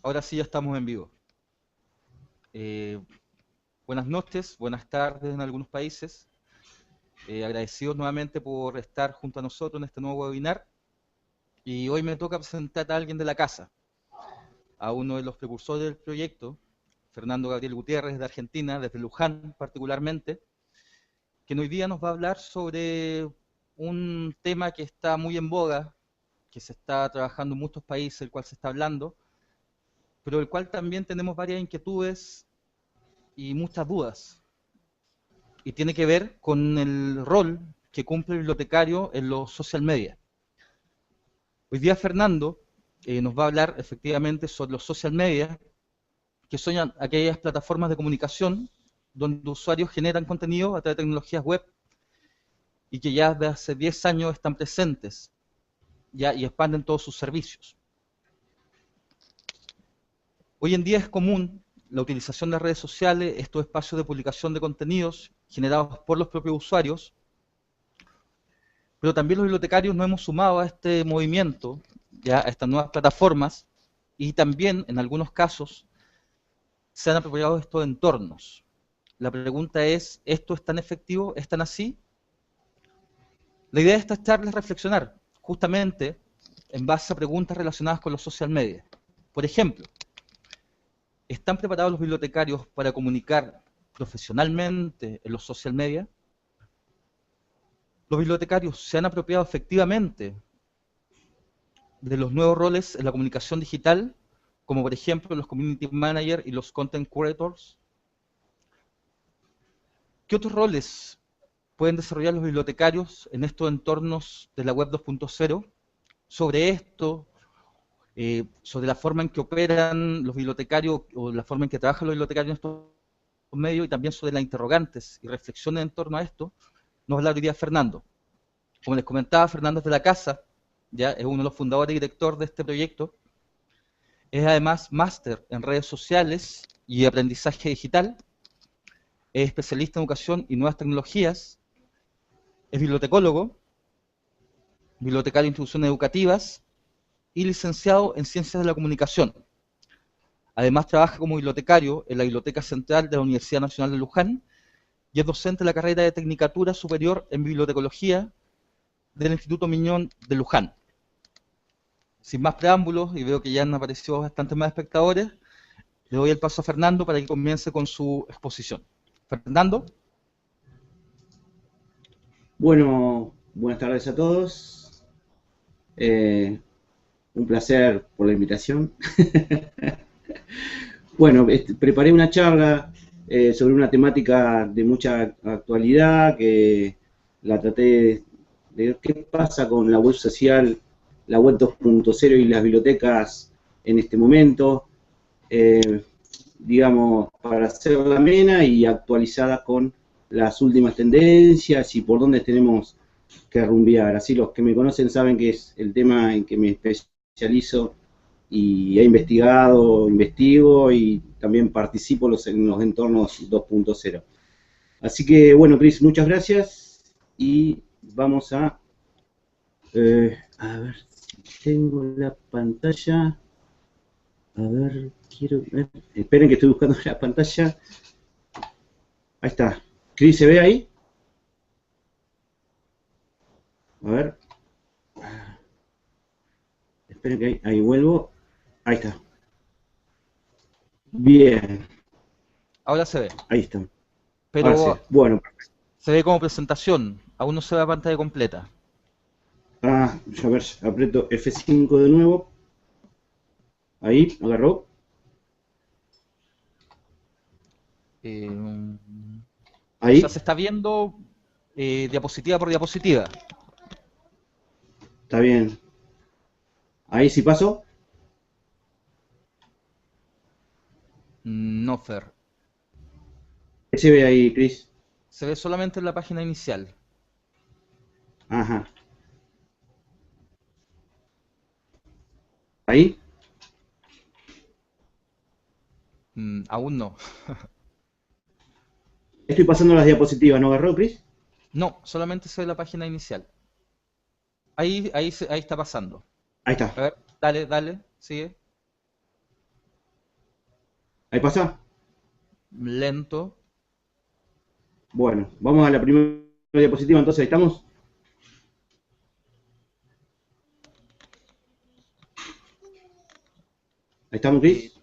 Ahora sí ya estamos en vivo. Eh, Buenas noches, buenas tardes en algunos países. Agradecidos nuevamente por estar junto a nosotros en este nuevo webinar. Y hoy me toca presentar a alguien de la casa, a uno de los precursores del proyecto, Fernando Gabriel Gutiérrez de Argentina, desde Luján particularmente, que hoy día nos va a hablar sobre un tema que está muy en boga, que se está trabajando en muchos países, el cual se está hablando, pero del cual también tenemos varias inquietudes y muchas dudas. Y tiene que ver con el rol que cumple el bibliotecario en los social media. Hoy día Fernando nos va a hablar efectivamente sobre los social media, que son aquellas plataformas de comunicación donde usuarios generan contenido a través de tecnologías web y que ya desde hace 10 años están presentes ya y expanden todos sus servicios. Hoy en día es común la utilización de redes sociales, estos espacios de publicación de contenidos generados por los propios usuarios, pero también los bibliotecarios nos hemos sumado a este movimiento, ya a estas nuevas plataformas, y también en algunos casos se han apropiado de estos entornos. La pregunta es, ¿esto es tan efectivo? ¿Es tan así? La idea de esta charla es reflexionar justamente en base a preguntas relacionadas con los social media. Por ejemplo, ¿están preparados los bibliotecarios para comunicar profesionalmente en los social media? ¿Los bibliotecarios se han apropiado efectivamente de los nuevos roles en la comunicación digital, como por ejemplo los community managers y los content creators? ¿Qué otros roles pueden desarrollar los bibliotecarios en estos entornos de la web 2.0? Sobre esto, sobre la forma en que operan los bibliotecarios o la forma en que trabajan los bibliotecarios en estos medios, y también sobre las interrogantes y reflexiones en torno a esto, nos va a hablar hoy día Fernando. Como les comentaba, Fernando es de la casa, ya es uno de los fundadores y director de este proyecto. Es además máster en redes sociales y aprendizaje digital. Es especialista en educación y nuevas tecnologías. Es bibliotecólogo, bibliotecario de instituciones educativas y licenciado en ciencias de la comunicación. Además trabaja como bibliotecario en la Biblioteca Central de la Universidad Nacional de Luján y es docente de la carrera de Tecnicatura Superior en Bibliotecología del Instituto Miñón de Luján. Sin más preámbulos, y veo que ya han aparecido bastantes más espectadores, le doy el paso a Fernando para que comience con su exposición. Fernando. Bueno, buenas tardes a todos. Un placer por la invitación. Bueno, preparé una charla sobre una temática de mucha actualidad que la traté de qué pasa con la web social, la web 2.0 y las bibliotecas en este momento, eh, digamos, para hacerla amena y actualizada con las últimas tendencias y por dónde tenemos que rumbear. Así los que me conocen saben que es el tema en que me especializo y he investigado, investigo y también participo en los entornos 2.0. Así que bueno, Cris, muchas gracias y vamos a ver si tengo la pantalla. A ver, quiero ver. Esperen que estoy buscando la pantalla. Ahí está. Cris, ¿se ve ahí? A ver. Esperen que ahí vuelvo. Ahí está. Bien, Ahora se ve, ahí está. Ahora sí. pero Bueno. se ve como presentación, aún no se ve la pantalla completa. A ver, aprieto F5 de nuevo. Ahí, agarró. Eh, o sea, Ahí, se está viendo diapositiva por diapositiva. está bien. Ahí sí paso. No, Fer. ¿Qué se ve ahí, Chris? Se ve solamente en la página inicial. Ajá. Ahí. Aún no. Estoy pasando las diapositivas, ¿no agarró, Chris? No, solamente se ve la página inicial. Ahí está pasando. Ahí está. A ver, dale, dale, sigue. ¿Ahí pasa? Lento. Bueno, vamos a la primera diapositiva, entonces, ¿ahí estamos? ¿Ahí estamos, Eh, Cris?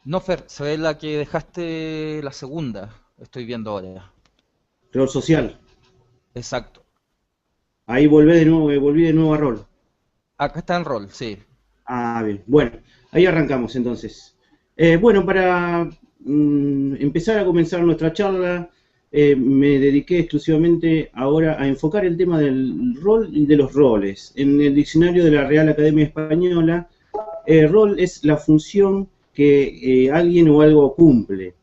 no, Fer, se ve la que dejaste la segunda. Estoy viendo ahora. Rol social. Exacto. Ahí volví de nuevo a rol. Acá está el rol, sí. Ah, bien. Bueno, ahí arrancamos entonces. Bueno, para empezar a comenzar nuestra charla, me dediqué exclusivamente ahora a enfocar el tema del rol y de los roles. En el diccionario de la Real Academia Española, rol es la función que alguien o algo cumple.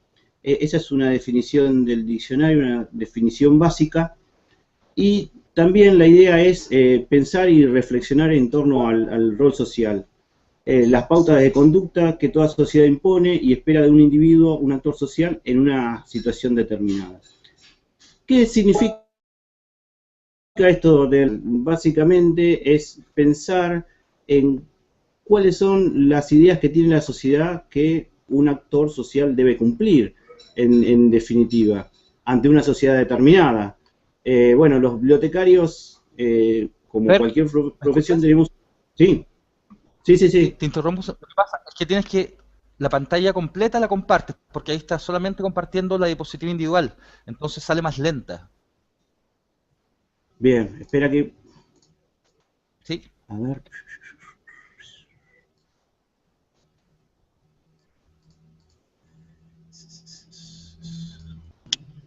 Esa es una definición del diccionario, una definición básica. Y también la idea es pensar y reflexionar en torno al rol social. Las pautas de conducta que toda sociedad impone y espera de un individuo, un actor social, en una situación determinada. ¿Qué significa esto? Básicamente es pensar en cuáles son las ideas que tiene la sociedad que un actor social debe cumplir, en definitiva, ante una sociedad determinada. Bueno, los bibliotecarios, como Fer, cualquier ¿me profesión, escuchas? tenemos... Sí, sí, sí, Sí, sí. te interrumpo. Lo que pasa es que tienes que... La pantalla completa la compartes, porque ahí estás solamente compartiendo la diapositiva individual. Entonces sale más lenta. Bien, espera que... ¿Sí? A ver...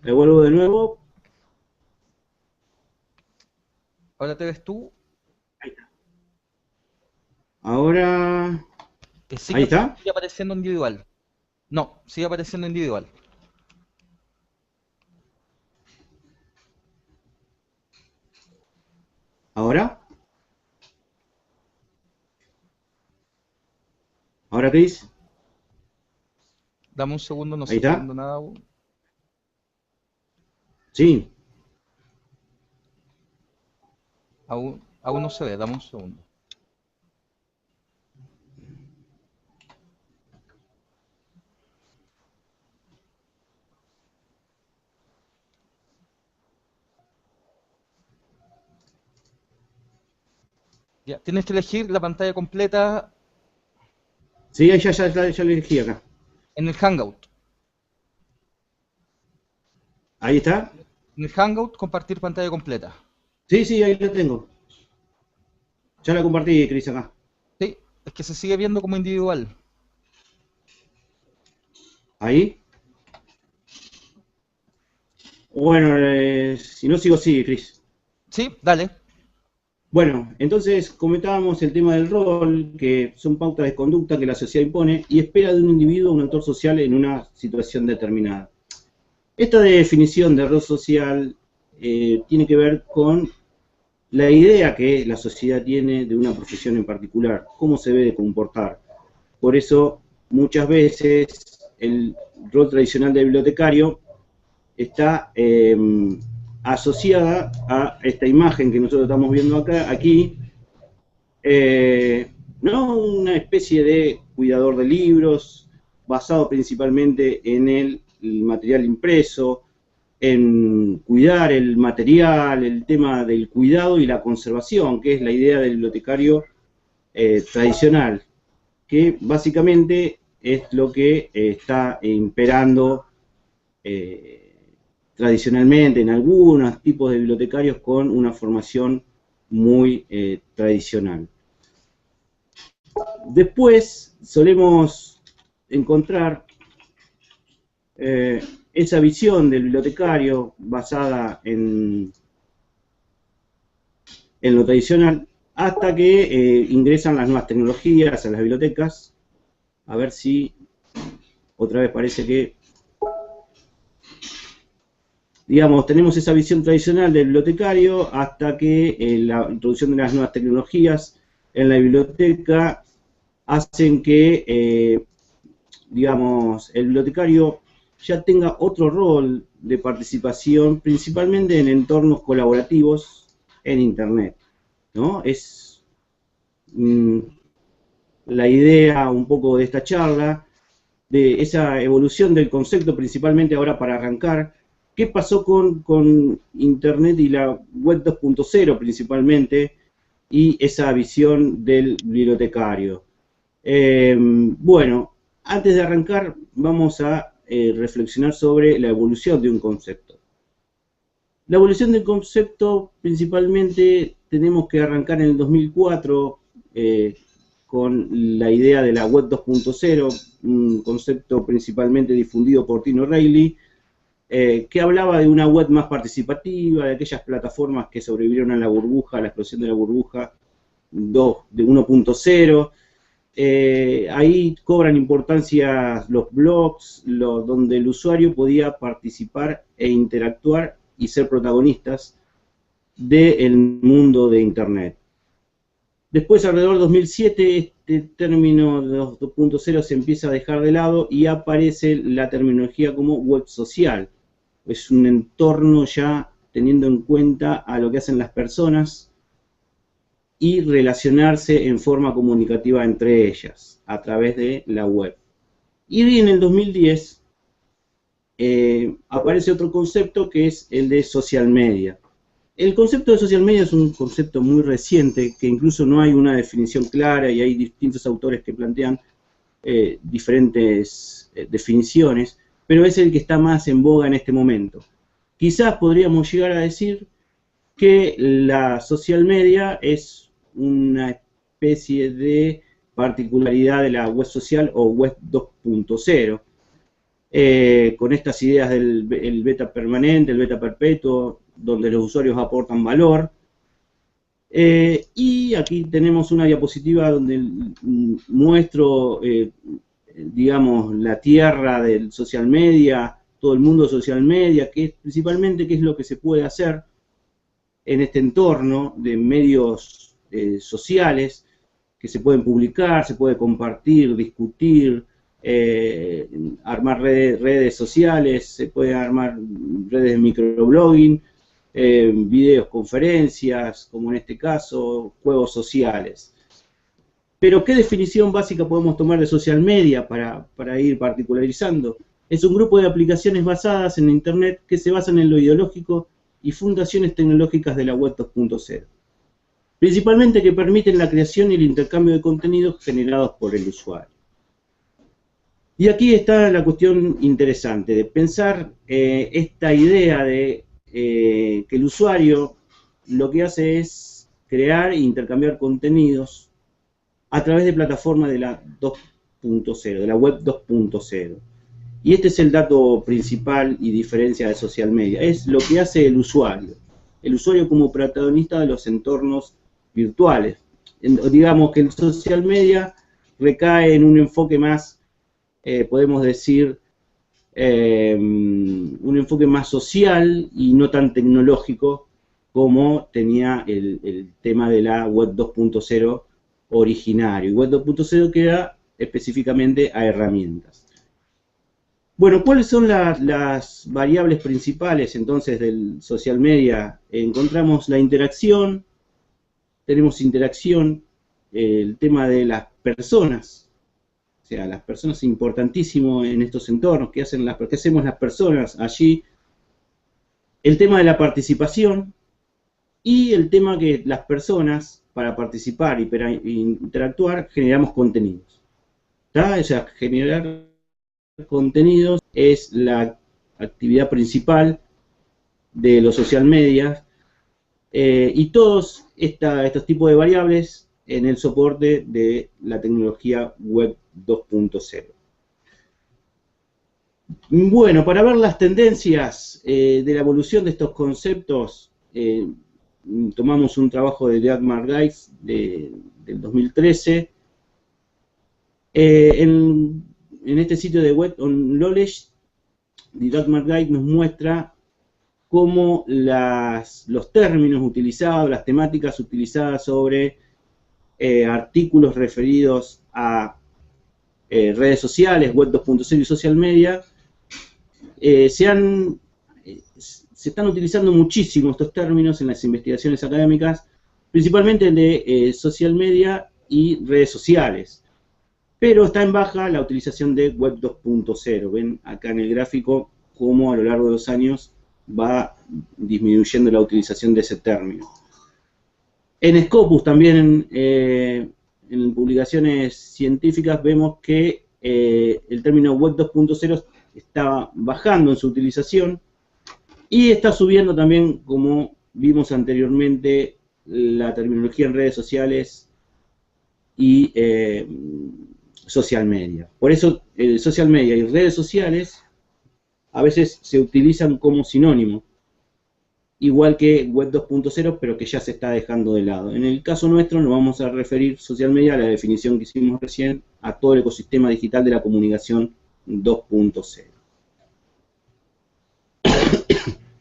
Le vuelvo de nuevo. Ahora te ves tú, Ahora... que Ahí está. sigue apareciendo individual. No, sigue apareciendo individual. Ahora. Ahora, Cris. Dame un segundo, no Ahí se está está. viendo nada aún. Sí. Aún no se ve, dame un segundo. Ya, tienes que elegir la pantalla completa Sí, ahí ya lo elegí acá. en el Hangout. Ahí está. En el Hangout, compartir pantalla completa. Sí, sí, ahí lo tengo. Ya la compartí, Cris, acá. Sí, es que se sigue viendo como individual. Ahí. Bueno, si no sigo, sigue, Cris. Sí, dale. Bueno, entonces comentábamos el tema del rol, que son pautas de conducta que la sociedad impone y espera de un individuo un actor social en una situación determinada. Esta definición de rol social tiene que ver con la idea que la sociedad tiene de una profesión en particular, cómo se debe de comportar. Por eso, muchas veces, el rol tradicional del bibliotecario está asociada a esta imagen que nosotros estamos viendo aquí, ¿no? Una especie de cuidador de libros, basado principalmente en el material impreso, en cuidar el material, el tema del cuidado y la conservación, que es la idea del bibliotecario tradicional, que básicamente es lo que está imperando tradicionalmente en algunos tipos de bibliotecarios con una formación muy tradicional. Después solemos encontrar eh, esa visión del bibliotecario basada en lo tradicional hasta que ingresan las nuevas tecnologías a las bibliotecas. A ver si otra vez parece que, digamos, tenemos esa visión tradicional del bibliotecario hasta que la introducción de las nuevas tecnologías en la biblioteca hacen que, digamos, el bibliotecario ya tenga otro rol de participación, principalmente en entornos colaborativos en Internet, ¿no? Es la idea un poco de esta charla, de esa evolución del concepto, principalmente ahora para arrancar. ¿Qué pasó con Internet y la web 2.0 principalmente, y esa visión del bibliotecario? Bueno, antes de arrancar vamos a reflexionar sobre la evolución de un concepto. La evolución del concepto principalmente tenemos que arrancar en el 2004 con la idea de la web 2.0, un concepto principalmente difundido por Tino Reilly, que hablaba de una web más participativa, de aquellas plataformas que sobrevivieron a la burbuja, a la explosión de la burbuja de 1.0. Ahí cobran importancia los blogs, donde el usuario podía participar e interactuar y ser protagonistas del mundo de Internet. Después, alrededor de 2007, este término de 2.0 se empieza a dejar de lado y aparece la terminología como web social. Es un entorno ya teniendo en cuenta a lo que hacen las personas y relacionarse en forma comunicativa entre ellas a través de la web. Y en el 2010 aparece otro concepto que es el de social media. El concepto de social media es un concepto muy reciente, que incluso no hay una definición clara y hay distintos autores que plantean diferentes definiciones, pero es el que está más en boga en este momento. Quizás podríamos llegar a decir que la social media es una especie de particularidad de la web social o web 2.0, con estas ideas del beta permanente, el beta perpetuo, donde los usuarios aportan valor. Y aquí tenemos una diapositiva donde muestro, digamos, la tierra del social media, todo el mundo social media, que es principalmente qué es lo que se puede hacer en este entorno de medios sociales, que se pueden publicar, se puede compartir, discutir, armar redes sociales, se puede armar redes de microblogging, videos, conferencias, como en este caso, juegos sociales. Pero, ¿qué definición básica podemos tomar de social media para ir particularizando? Es un grupo de aplicaciones basadas en Internet que se basan en lo ideológico y fundaciones tecnológicas de la web 2.0. Principalmente que permiten la creación y el intercambio de contenidos generados por el usuario. Y aquí está la cuestión interesante de pensar esta idea de que el usuario lo que hace es crear e intercambiar contenidos a través de plataformas de la 2.0, de la web 2.0. Y este es el dato principal y diferencia de social media. Es lo que hace el usuario como protagonista de los entornos virtuales. Digamos que el social media recae en un enfoque más, podemos decir, un enfoque más social y no tan tecnológico como tenía el tema de la web 2.0 originario. Y web 2.0 queda específicamente a herramientas. Bueno, ¿cuáles son las variables principales entonces del social media? Encontramos la interacción, tenemos interacción, el tema de las personas. O sea, las personas es importantísimo en estos entornos. ¿Qué hacemos las personas allí? El tema de la participación y el tema que las personas, para participar y para interactuar, generamos contenidos. ¿Tá? O sea, generar contenidos es la actividad principal de los social media y todos estos tipos de variables en el soporte de la tecnología web 2.0. Bueno, para ver las tendencias de la evolución de estos conceptos, tomamos un trabajo de Dagmar Geis del 2013. En este sitio de Web on Knowledge, Dagmar Geis nos muestra cómo los términos utilizados, las temáticas utilizadas sobre artículos referidos a redes sociales, web 2.0 y social media, se están utilizando muchísimo estos términos en las investigaciones académicas, principalmente el de social media y redes sociales. pero está en baja la utilización de Web 2.0. Ven acá en el gráfico cómo a lo largo de los años va disminuyendo la utilización de ese término. En Scopus también, en publicaciones científicas, vemos que el término Web 2.0 está bajando en su utilización y está subiendo también, como vimos anteriormente, la terminología en redes sociales y social media. Por eso, social media y redes sociales a veces se utilizan como sinónimo, igual que Web 2.0, pero que ya se está dejando de lado. En el caso nuestro nos vamos a referir social media, a la definición que hicimos recién, a todo el ecosistema digital de la comunicación 2.0.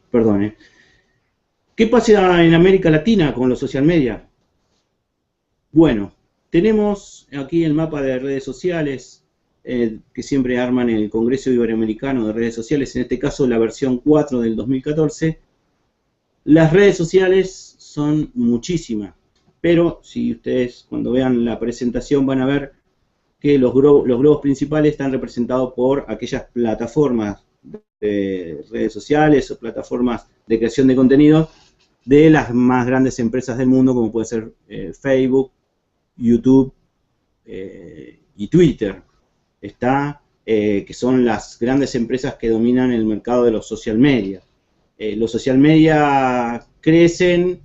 Perdón. ¿Qué pasa en América Latina con los social media? Bueno, tenemos aquí el mapa de redes sociales que siempre arman el Congreso Iberoamericano de Redes Sociales, en este caso la versión 4 del 2014. Las redes sociales son muchísimas, pero si ustedes cuando vean la presentación van a ver que los globos principales están representados por aquellas plataformas de redes sociales o plataformas de creación de contenido de las más grandes empresas del mundo, como puede ser Facebook, YouTube y Twitter. Que son las grandes empresas que dominan el mercado de los social media. Los social media crecen,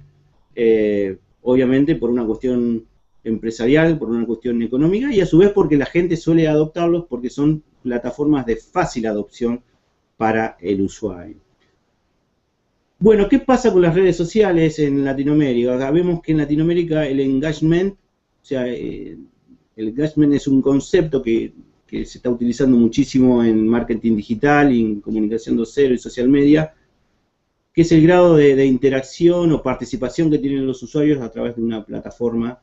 obviamente, por una cuestión empresarial, por una cuestión económica, y a su vez porque la gente suele adoptarlos porque son plataformas de fácil adopción para el usuario. Bueno, ¿qué pasa con las redes sociales en Latinoamérica? Acá vemos que en Latinoamérica el engagement, o sea, el engagement es un concepto que se está utilizando muchísimo en marketing digital y en comunicación 2.0 y social media, que es el grado de interacción o participación que tienen los usuarios a través de una plataforma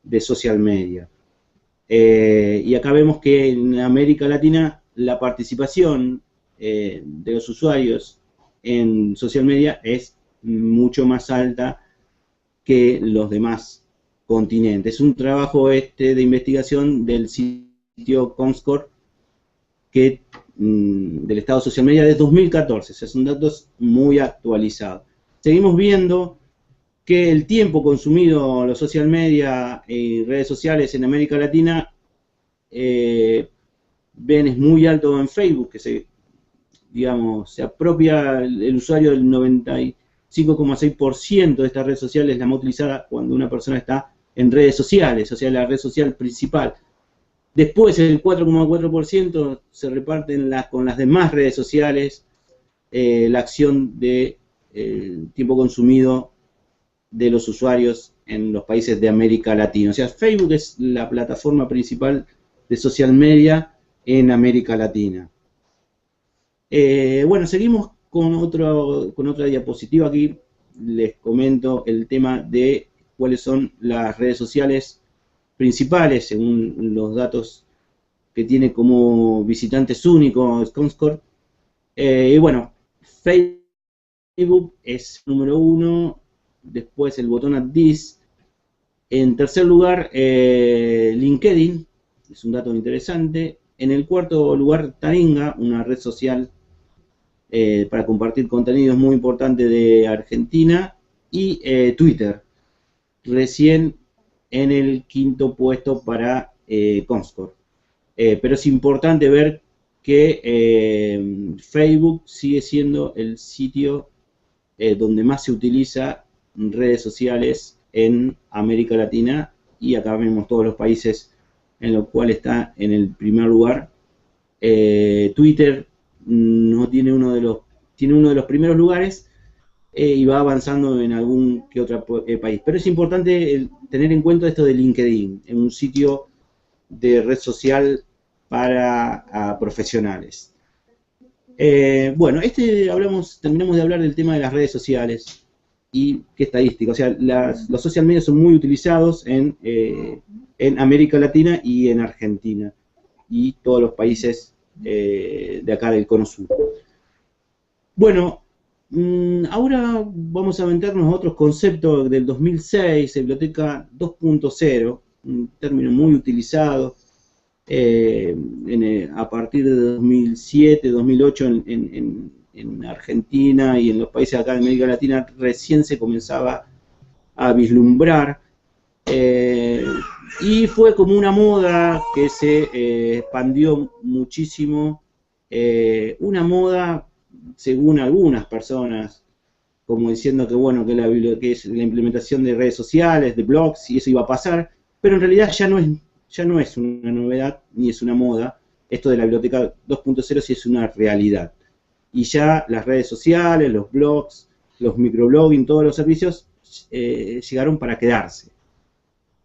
de social media. Y acá vemos que en América Latina la participación de los usuarios en social media es mucho más alta que los demás continentes. Es un trabajo de investigación del sitio Comscore del estado social media de 2014, o sea, son datos muy actualizados. Seguimos viendo que el tiempo consumido en los social media y redes sociales en América Latina es muy alto en Facebook, que se apropia el usuario del 95,6% de estas redes sociales, la más utilizada cuando una persona está en redes sociales, o sea, la red social principal. Después el 4,4% se reparten con las demás redes sociales, la acción de tiempo consumido de los usuarios en los países de América Latina. O sea, Facebook es la plataforma principal de social media en América Latina. Bueno, seguimos con otra diapositiva. Aquí les comento el tema de cuáles son las redes sociales principales según los datos que tiene como visitantes únicos Comscore. Y bueno, Facebook es número 1, después el botón Add This. En tercer lugar, LinkedIn, es un dato interesante. En el cuarto lugar, Taringa, una red social para compartir contenidos muy importante de Argentina. Y Twitter, recién en el quinto puesto para Comscore. Pero es importante ver que Facebook sigue siendo el sitio donde más se utiliza redes sociales en América Latina, y acá vemos todos los países en los cuales está en el primer lugar. Twitter no tiene tiene uno de los primeros lugares y va avanzando en algún que otro país. Pero es importante tener en cuenta esto de LinkedIn, en un sitio de red social para profesionales. Bueno, terminamos de hablar del tema de las redes sociales y qué estadística. O sea, los social media son muy utilizados en América Latina y en Argentina y todos los países de acá del Cono Sur. Bueno, ahora vamos a meternos a otros conceptos del 2006, Biblioteca 2.0, un término muy utilizado A partir de 2007, 2008 en Argentina y en los países acá de América Latina recién se comenzaba a vislumbrar, y fue como una moda que se expandió muchísimo, una moda según algunas personas, como diciendo que bueno, que es la implementación de redes sociales, de blogs, y eso iba a pasar, pero en realidad ya no es una novedad, ni es una moda. Esto de la biblioteca 2.0 sí es una realidad. Y ya las redes sociales, los blogs, los microblogging, todos los servicios llegaron para quedarse.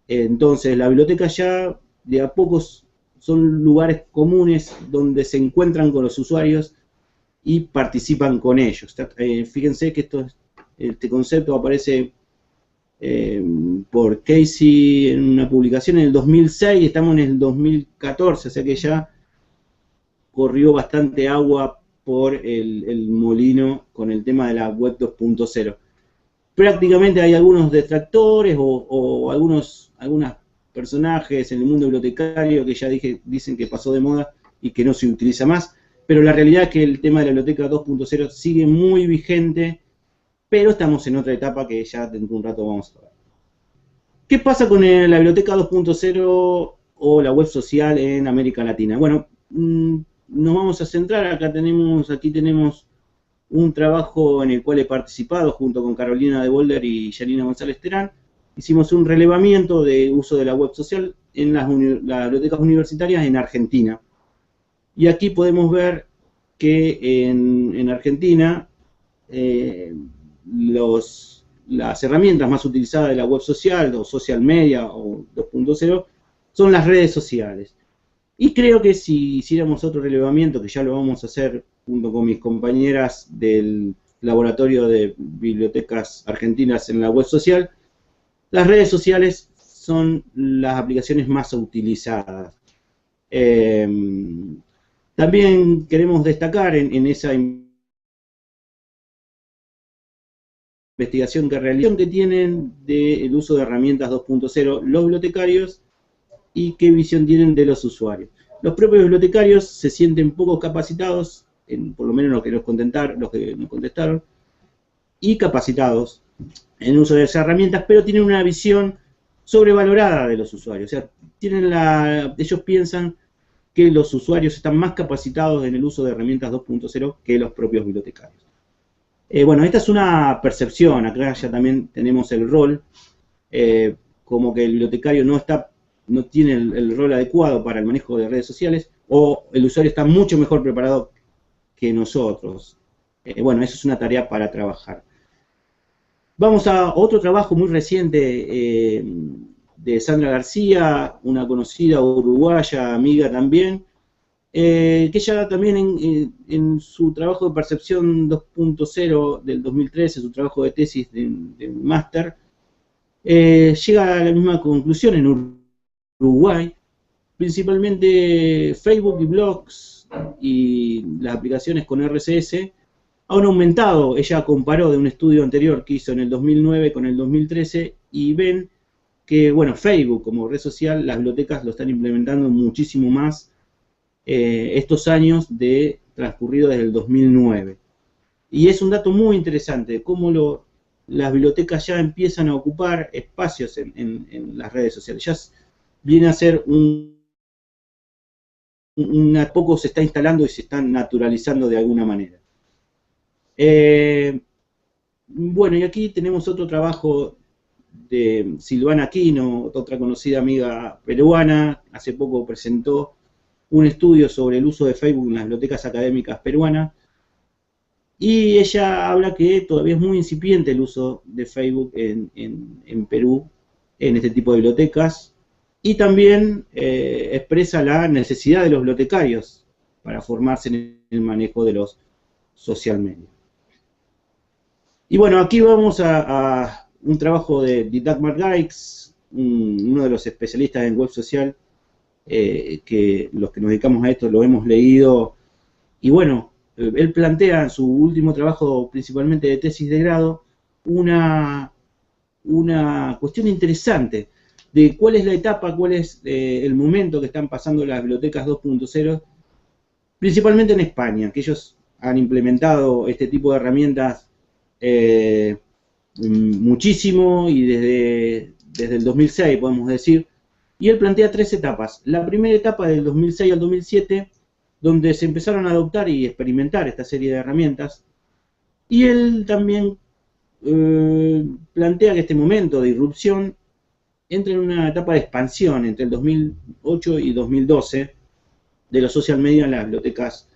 Entonces, la biblioteca ya de a pocos son lugares comunes donde se encuentran con los usuarios y participan con ellos. Fíjense que este concepto aparece por Casey en una publicación en el 2006, estamos en el 2014, o sea que ya corrió bastante agua por el molino con el tema de la web 2.0. Prácticamente hay algunos detractores o algunos personajes en el mundo bibliotecario que ya dicen que pasó de moda y que no se utiliza más, pero la realidad es que el tema de la biblioteca 2.0 sigue muy vigente, pero estamos en otra etapa que ya dentro de un rato vamos a ver. ¿Qué pasa con la biblioteca 2.0 o la web social en América Latina? Bueno, nos vamos a centrar, aquí tenemos un trabajo en el cual he participado junto con Carolina de Bolder y Yanina González Terán. Hicimos un relevamiento de uso de la web social en las bibliotecas universitarias en Argentina. Y aquí podemos ver que en Argentina las herramientas más utilizadas de la web social, o social media, o 2.0, son las redes sociales. Y creo que si hiciéramos otro relevamiento, que ya lo vamos a hacer junto con mis compañeras del Laboratorio de Bibliotecas Argentinas en la web social, las redes sociales son las aplicaciones más utilizadas. También queremos destacar en esa investigación que tienen del uso de herramientas 2.0 los bibliotecarios y qué visión tienen de los usuarios. Los propios bibliotecarios se sienten poco capacitados, por lo menos los que nos contestaron, y capacitados en uso de esas herramientas, pero tienen una visión sobrevalorada de los usuarios. O sea, ellos piensan que los usuarios están más capacitados en el uso de herramientas 2.0 que los propios bibliotecarios. Bueno, esta es una percepción, acá ya también tenemos el rol, como que el bibliotecario no tiene el rol adecuado para el manejo de redes sociales, o el usuario está mucho mejor preparado que nosotros. Bueno, eso es una tarea para trabajar. Vamos a otro trabajo muy reciente de Sandra García, una conocida uruguaya, amiga también, que ella también en su trabajo de percepción 2.0 del 2013, su trabajo de tesis de máster, llega a la misma conclusión en Uruguay. Principalmente Facebook y blogs y las aplicaciones con RCS han aumentado. Ella comparó de un estudio anterior que hizo en el 2009 con el 2013 y ven que, bueno, Facebook como red social, las bibliotecas lo están implementando muchísimo más estos años transcurridos desde el 2009. Y es un dato muy interesante, cómo las bibliotecas ya empiezan a ocupar espacios en las redes sociales. Ya viene a ser a poco se está instalando y se están naturalizando de alguna manera. Bueno, y aquí tenemos otro trabajo de Silvana Aquino, otra conocida amiga peruana. Hace poco presentó un estudio sobre el uso de Facebook en las bibliotecas académicas peruanas, y ella habla que todavía es muy incipiente el uso de Facebook en Perú, en este tipo de bibliotecas, y también expresa la necesidad de los bibliotecarios para formarse en el manejo de los social media. Y bueno, aquí vamos a un trabajo de Dagmar Gaix, uno de los especialistas en web social, que los que nos dedicamos a esto lo hemos leído, y bueno, él plantea en su último trabajo, principalmente de tesis de grado, una cuestión interesante. de cuál es la etapa, cuál es el momento que están pasando las bibliotecas 2.0, principalmente en España, que ellos han implementado este tipo de herramientas muchísimo y desde el 2006, podemos decir, y él plantea 3 etapas. La primera etapa del 2006 al 2007, donde se empezaron a adoptar y experimentar esta serie de herramientas, y él también plantea que este momento de irrupción entra en una etapa de expansión entre el 2008 y 2012 de los social media en las bibliotecas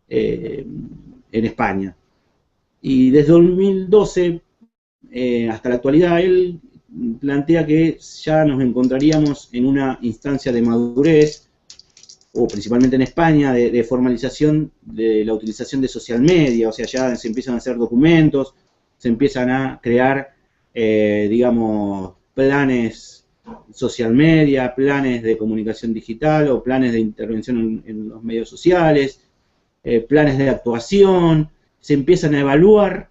en España. Y desde 2012 hasta la actualidad, él plantea que ya nos encontraríamos en una instancia de madurez, o principalmente en España, de formalización de la utilización de social media, o sea, ya se empiezan a hacer documentos, se empiezan a crear, digamos, planes social media, planes de comunicación digital o planes de intervención en los medios sociales, planes de actuación, se empiezan a evaluar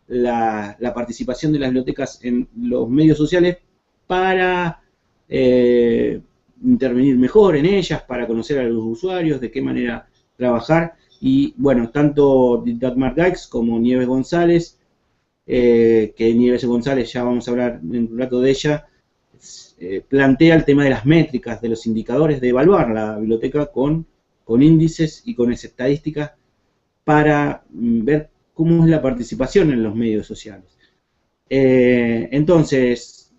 la participación de las bibliotecas en los medios sociales para intervenir mejor en ellas, para conocer a los usuarios, de qué manera trabajar. Y bueno, tanto Dagmar Gaix como Nieves González, que Nieves González ya vamos a hablar en un rato de ella, plantea el tema de las métricas, de los indicadores, de evaluar la biblioteca con índices y con estadísticas para ver cómo es la participación en los medios sociales. Entonces,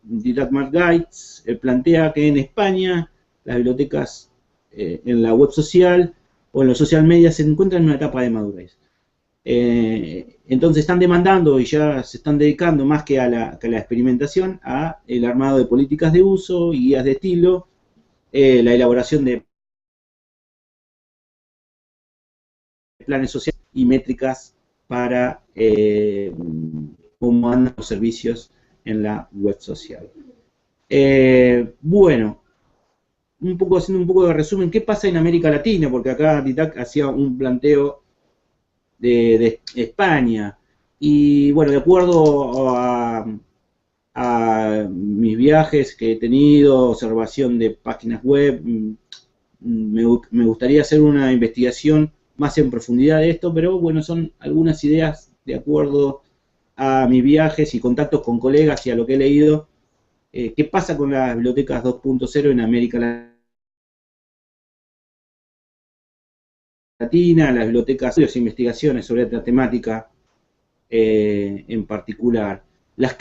Dagmar Gaix plantea que en España las bibliotecas en la web social o en los social media se encuentran en una etapa de madurez. Entonces están demandando y ya se están dedicando más que a la experimentación a el armado de políticas de uso y guías de estilo, la elaboración de planes sociales y métricas para cómo andan los servicios en la web social. Bueno, haciendo un poco de resumen, ¿qué pasa en América Latina? Porque acá Didac hacía un planteo de España. Y bueno, de acuerdo a mis viajes que he tenido, observación de páginas web, me gustaría hacer una investigación más en profundidad de esto, pero bueno, son algunas ideas de acuerdo a mis viajes y contactos con colegas y a lo que he leído. ¿Qué pasa con las bibliotecas 2.0 en América Latina, las bibliotecas, las investigaciones sobre esta temática en particular? Las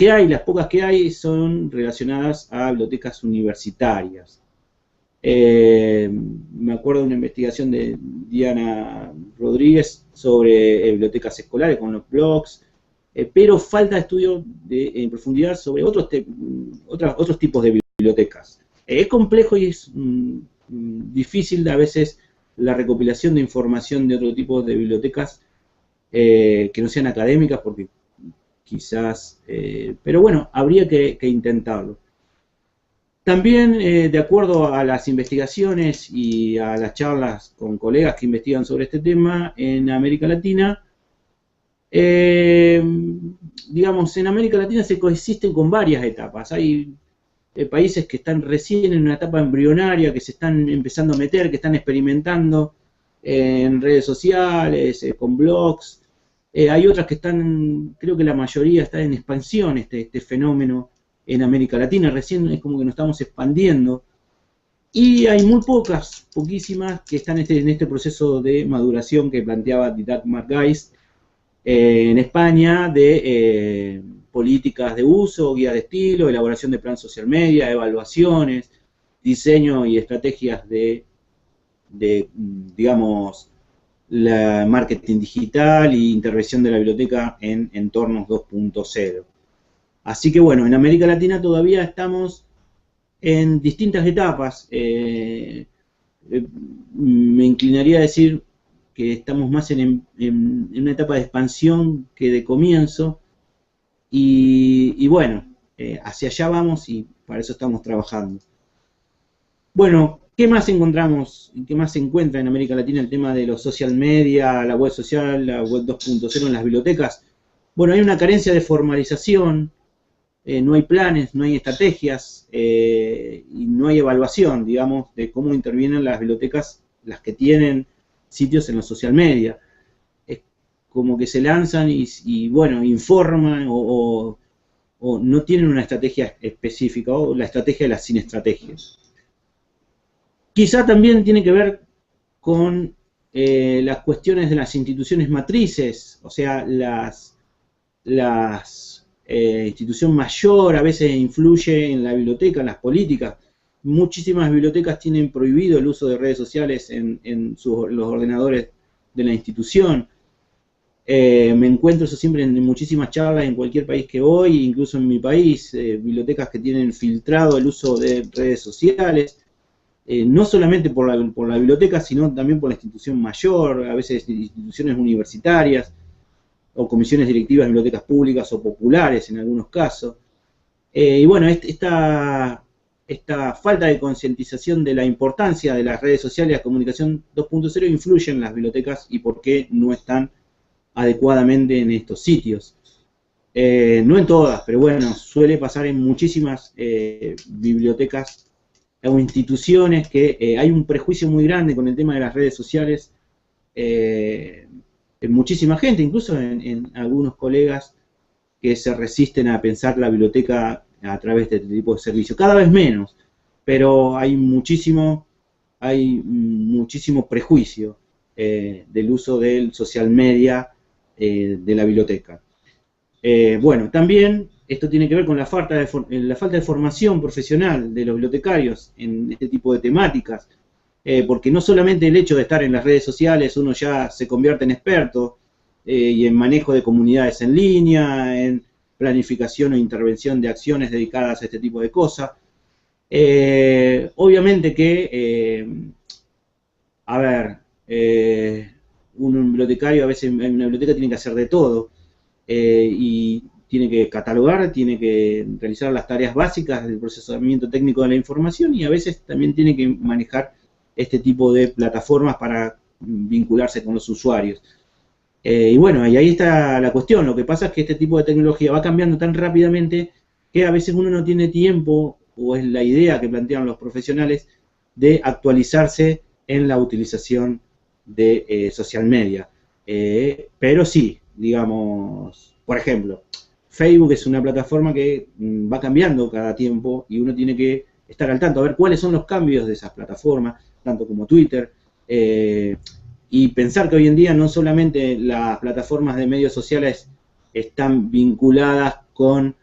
pocas que hay, son relacionadas a bibliotecas universitarias. Me acuerdo de una investigación de Diana Rodríguez sobre bibliotecas escolares con los blogs, pero falta estudio en profundidad sobre otros tipos de bibliotecas. Es complejo y es difícil a veces la recopilación de información de otro tipo de bibliotecas que no sean académicas, porque quizás, pero bueno, habría que intentarlo. También, de acuerdo a las investigaciones y a las charlas con colegas que investigan sobre este tema, en América Latina, digamos, en América Latina se coexisten con varias etapas. Hay países que están recién en una etapa embrionaria, que se están empezando a meter, que están experimentando en redes sociales, con blogs. Hay otras que están, creo que la mayoría está en expansión, este fenómeno en América Latina, recién es como que nos estamos expandiendo, y hay muy poquísimas que están en este proceso de maduración que planteaba Dagmar Gaix en España, de políticas de uso, guía de estilo, elaboración de plan social media, evaluaciones, diseño y estrategias de digamos, la marketing digital y intervención de la biblioteca en entornos 2.0. Así que bueno, en América Latina todavía estamos en distintas etapas. Me inclinaría a decir que estamos más en una etapa de expansión que de comienzo. Y bueno, hacia allá vamos y para eso estamos trabajando. Bueno, ¿qué más encontramos? ¿Qué más se encuentra en América Latina el tema de los social media, la web social, la web 2.0 en las bibliotecas? Bueno, hay una carencia de formalización no hay planes, no hay estrategias y no hay evaluación, digamos, de cómo intervienen las bibliotecas, las que tienen sitios en los social media. Es como que se lanzan y bueno, informan o no tienen una estrategia específica, o la estrategia de las sin estrategias. Quizá también tiene que ver con las cuestiones de las instituciones matrices, o sea, institución mayor a veces influye en la biblioteca, en las políticas. Muchísimas bibliotecas tienen prohibido el uso de redes sociales en los ordenadores de la institución. Me encuentro eso siempre en muchísimas charlas en cualquier país que voy, incluso en mi país, bibliotecas que tienen filtrado el uso de redes sociales, no solamente por la biblioteca, sino también por la institución mayor, a veces instituciones universitarias, o comisiones directivas de bibliotecas públicas o populares en algunos casos. Y bueno, esta falta de concientización de la importancia de las redes sociales y la comunicación 2.0 influye en las bibliotecas y por qué no están adecuadamente en estos sitios. No en todas, pero bueno, suele pasar en muchísimas bibliotecas o instituciones que hay un prejuicio muy grande con el tema de las redes sociales, en muchísima gente, incluso en algunos colegas que se resisten a pensar la biblioteca a través de este tipo de servicios. Cada vez menos, pero hay muchísimo prejuicio del uso del social media de la biblioteca. Bueno, también esto tiene que ver con la falta de formación profesional de los bibliotecarios en este tipo de temáticas, porque no solamente el hecho de estar en las redes sociales uno ya se convierte en experto, y en manejo de comunidades en línea, en planificación o intervención de acciones dedicadas a este tipo de cosas. Obviamente que, un bibliotecario a veces en una biblioteca tiene que hacer de todo, y tiene que catalogar, tiene que realizar las tareas básicas del procesamiento técnico de la información y a veces también tiene que manejar este tipo de plataformas para vincularse con los usuarios. Y bueno, y ahí está la cuestión. Lo que pasa es que este tipo de tecnología va cambiando tan rápidamente que a veces uno no tiene tiempo, o es la idea que plantean los profesionales, de actualizarse en la utilización de social media. Pero sí, digamos, por ejemplo, Facebook es una plataforma que va cambiando cada tiempo y uno tiene que estar al tanto, a ver cuáles son los cambios de esas plataformas, tanto como Twitter, y pensar que hoy en día no solamente las plataformas de medios sociales están vinculadas con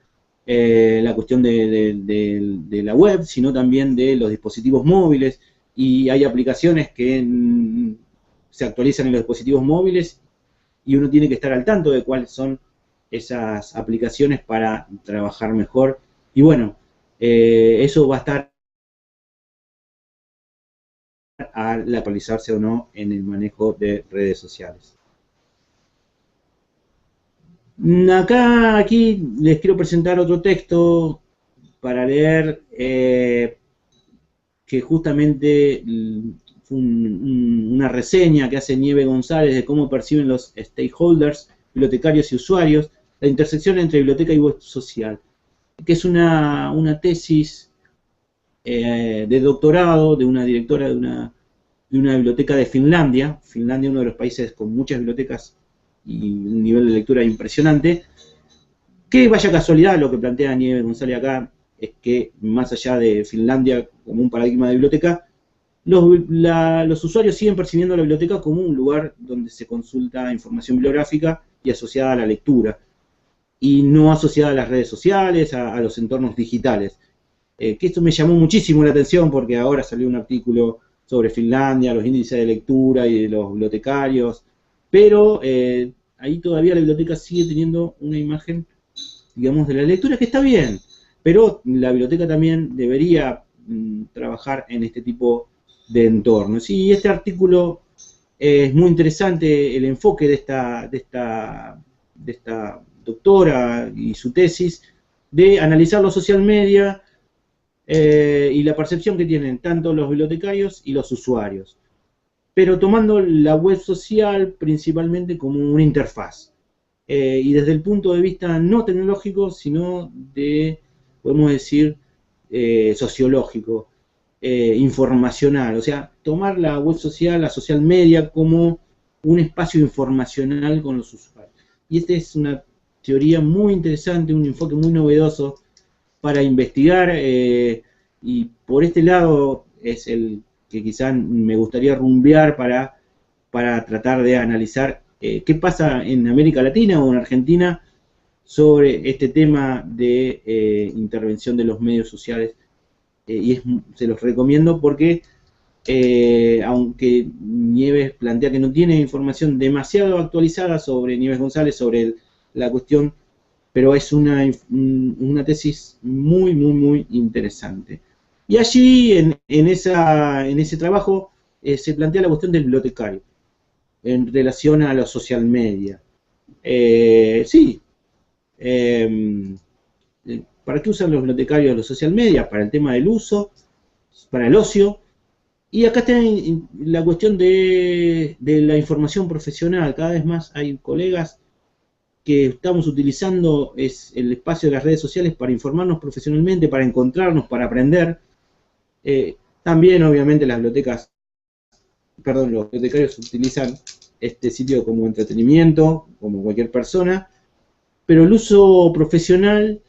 la cuestión de la web, sino también de los dispositivos móviles, y hay aplicaciones que se actualizan en los dispositivos móviles y uno tiene que estar al tanto de cuáles son esas aplicaciones para trabajar mejor. Y bueno, eso va a estar al actualizarse o no en el manejo de redes sociales. Aquí les quiero presentar otro texto para leer, que justamente fue una reseña que hace Nieve González de cómo perciben los stakeholders, bibliotecarios y usuarios, la intersección entre biblioteca y web social, que es una tesis de doctorado de una directora de una biblioteca de Finlandia. Finlandia, uno de los países con muchas bibliotecas y un nivel de lectura impresionante. Que vaya casualidad, lo que plantea Nieve González acá es que más allá de Finlandia como un paradigma de biblioteca, los usuarios siguen percibiendo la biblioteca como un lugar donde se consulta información bibliográfica y asociada a la lectura, y no asociada a las redes sociales, a los entornos digitales. Que esto me llamó muchísimo la atención porque ahora salió un artículo sobre Finlandia, los índices de lectura y de los bibliotecarios, pero ahí todavía la biblioteca sigue teniendo una imagen, digamos, de la lectura que está bien, pero la biblioteca también debería trabajar en este tipo de entornos. Y este artículo es muy interesante, el enfoque de esta doctora y su tesis, de analizar los social media y la percepción que tienen tanto los bibliotecarios y los usuarios, pero tomando la web social principalmente como una interfaz. y desde el punto de vista no tecnológico, sino de, podemos decir, sociológico, informacional. O sea, tomar la web social, la social media, como un espacio informacional con los usuarios. Y esta es una teoría muy interesante, un enfoque muy novedoso para investigar, y por este lado es el que quizás me gustaría rumbear para tratar de analizar qué pasa en América Latina o en Argentina sobre este tema de intervención de los medios sociales. Se los recomiendo porque, aunque Nieves plantea que no tiene información demasiado actualizada sobre Nieves González, sobre la cuestión, pero es una tesis muy, muy, muy interesante. Y allí, en ese trabajo, se plantea la cuestión del bibliotecario en relación a los social media. Sí, ¿para qué usan los bibliotecarios los social media? Para el tema del uso, para el ocio. Y acá está la cuestión de la información profesional. Cada vez más hay colegas que estamos utilizando el espacio de las redes sociales para informarnos profesionalmente, para encontrarnos, para aprender. También, obviamente, los bibliotecarios utilizan este sitio como entretenimiento, como cualquier persona, pero el uso profesional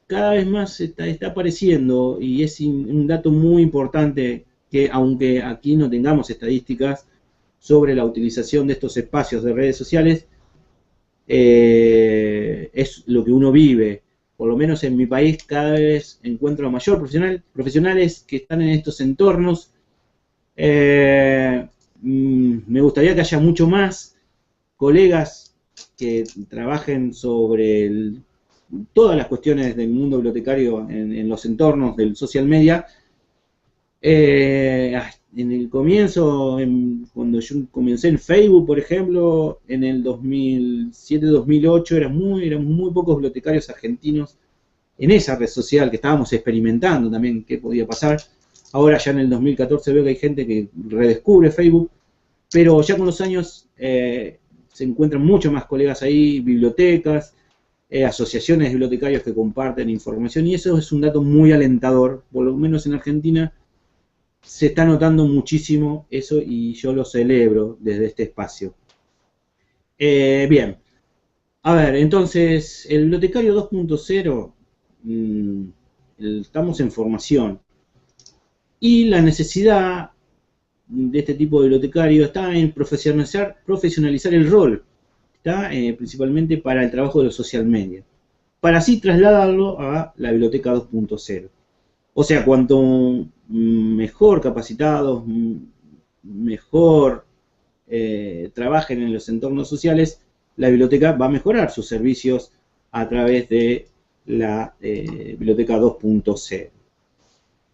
cada vez más está apareciendo, y es un dato muy importante que, aunque aquí no tengamos estadísticas sobre la utilización de estos espacios de redes sociales, es lo que uno vive. Por lo menos en mi país cada vez encuentro mayor profesionales que están en estos entornos. Me gustaría que haya mucho más colegas que trabajen sobre todas las cuestiones del mundo bibliotecario en los entornos del social media. En el comienzo, cuando yo comencé en Facebook, por ejemplo, en el 2007-2008, eran muy pocos bibliotecarios argentinos en esa red social, que estábamos experimentando también qué podía pasar. Ahora ya en el 2014 veo que hay gente que redescubre Facebook, pero ya con los años se encuentran muchos más colegas ahí, bibliotecas, asociaciones de bibliotecarios que comparten información, y eso es un dato muy alentador. Por lo menos en Argentina se está notando muchísimo eso, y yo lo celebro desde este espacio. Bien, a ver, entonces, el bibliotecario 2.0, estamos en formación, y la necesidad de este tipo de bibliotecario está en profesionalizar el rol, está principalmente para el trabajo de los social media, para así trasladarlo a la biblioteca 2.0. O sea, cuanto mejor capacitados, mejor trabajen en los entornos sociales, la biblioteca va a mejorar sus servicios a través de la biblioteca 2.0.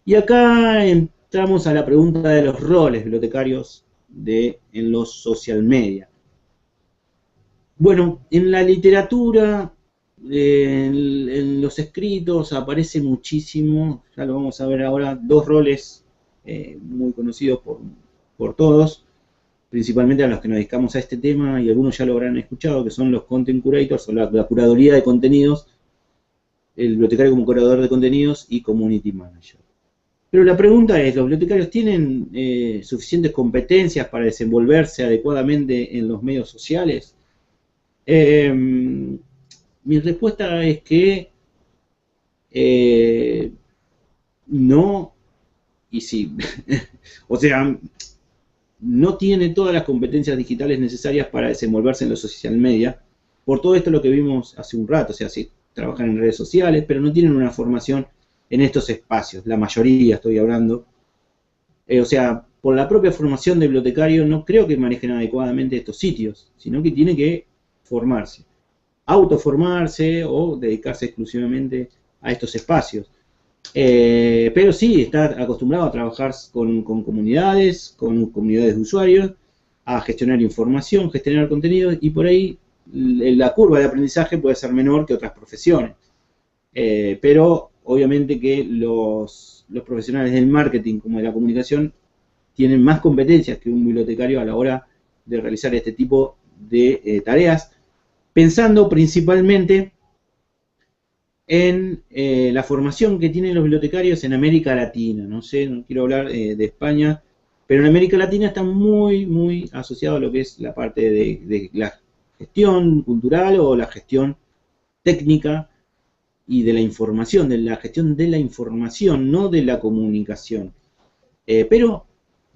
Y acá entramos a la pregunta de los roles bibliotecarios en los social media. Bueno, en la literatura, en los escritos aparece muchísimo, ya lo vamos a ver ahora, dos roles muy conocidos por todos, principalmente a los que nos dedicamos a este tema, y algunos ya lo habrán escuchado, que son los content curators, o la curaduría de contenidos, el bibliotecario como curador de contenidos y community manager. Pero la pregunta es, ¿los bibliotecarios tienen suficientes competencias para desenvolverse adecuadamente en los medios sociales? Mi respuesta es que no y sí. O sea, no tiene todas las competencias digitales necesarias para desenvolverse en los social media, por todo esto lo que vimos hace un rato. O sea, sí, trabajan en redes sociales, pero no tienen una formación en estos espacios, la mayoría estoy hablando. O sea, por la propia formación de bibliotecario no creo que manejen adecuadamente estos sitios, sino que tiene que formarse, autoformarse o dedicarse exclusivamente a estos espacios. Pero sí, está acostumbrado a trabajar con comunidades, con comunidades de usuarios, a gestionar información, gestionar contenidos, y por ahí la curva de aprendizaje puede ser menor que otras profesiones. Pero obviamente que los profesionales del marketing como de la comunicación tienen más competencias que un bibliotecario a la hora de realizar este tipo de tareas, pensando principalmente en la formación que tienen los bibliotecarios en América Latina. No sé, no quiero hablar de España, pero en América Latina está muy, muy asociado a lo que es la parte de la gestión cultural o la gestión técnica y de la información, de la gestión de la información, no de la comunicación. Pero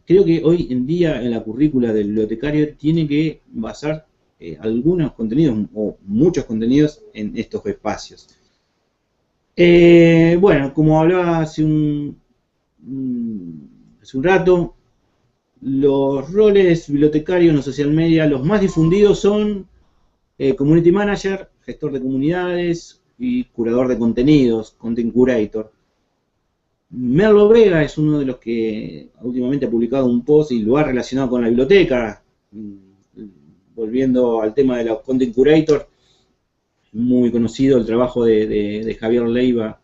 creo que hoy en día en la currícula del bibliotecario tiene que basar algunos contenidos o muchos contenidos en estos espacios. Bueno, como hablaba hace un rato, los roles bibliotecarios en los social media, los más difundidos son Community Manager, gestor de comunidades y curador de contenidos, Content Curator. Merlo Vega es uno de los que últimamente ha publicado un post y lo ha relacionado con la biblioteca. Volviendo al tema de los Content Curator, muy conocido el trabajo de Javier Leiva,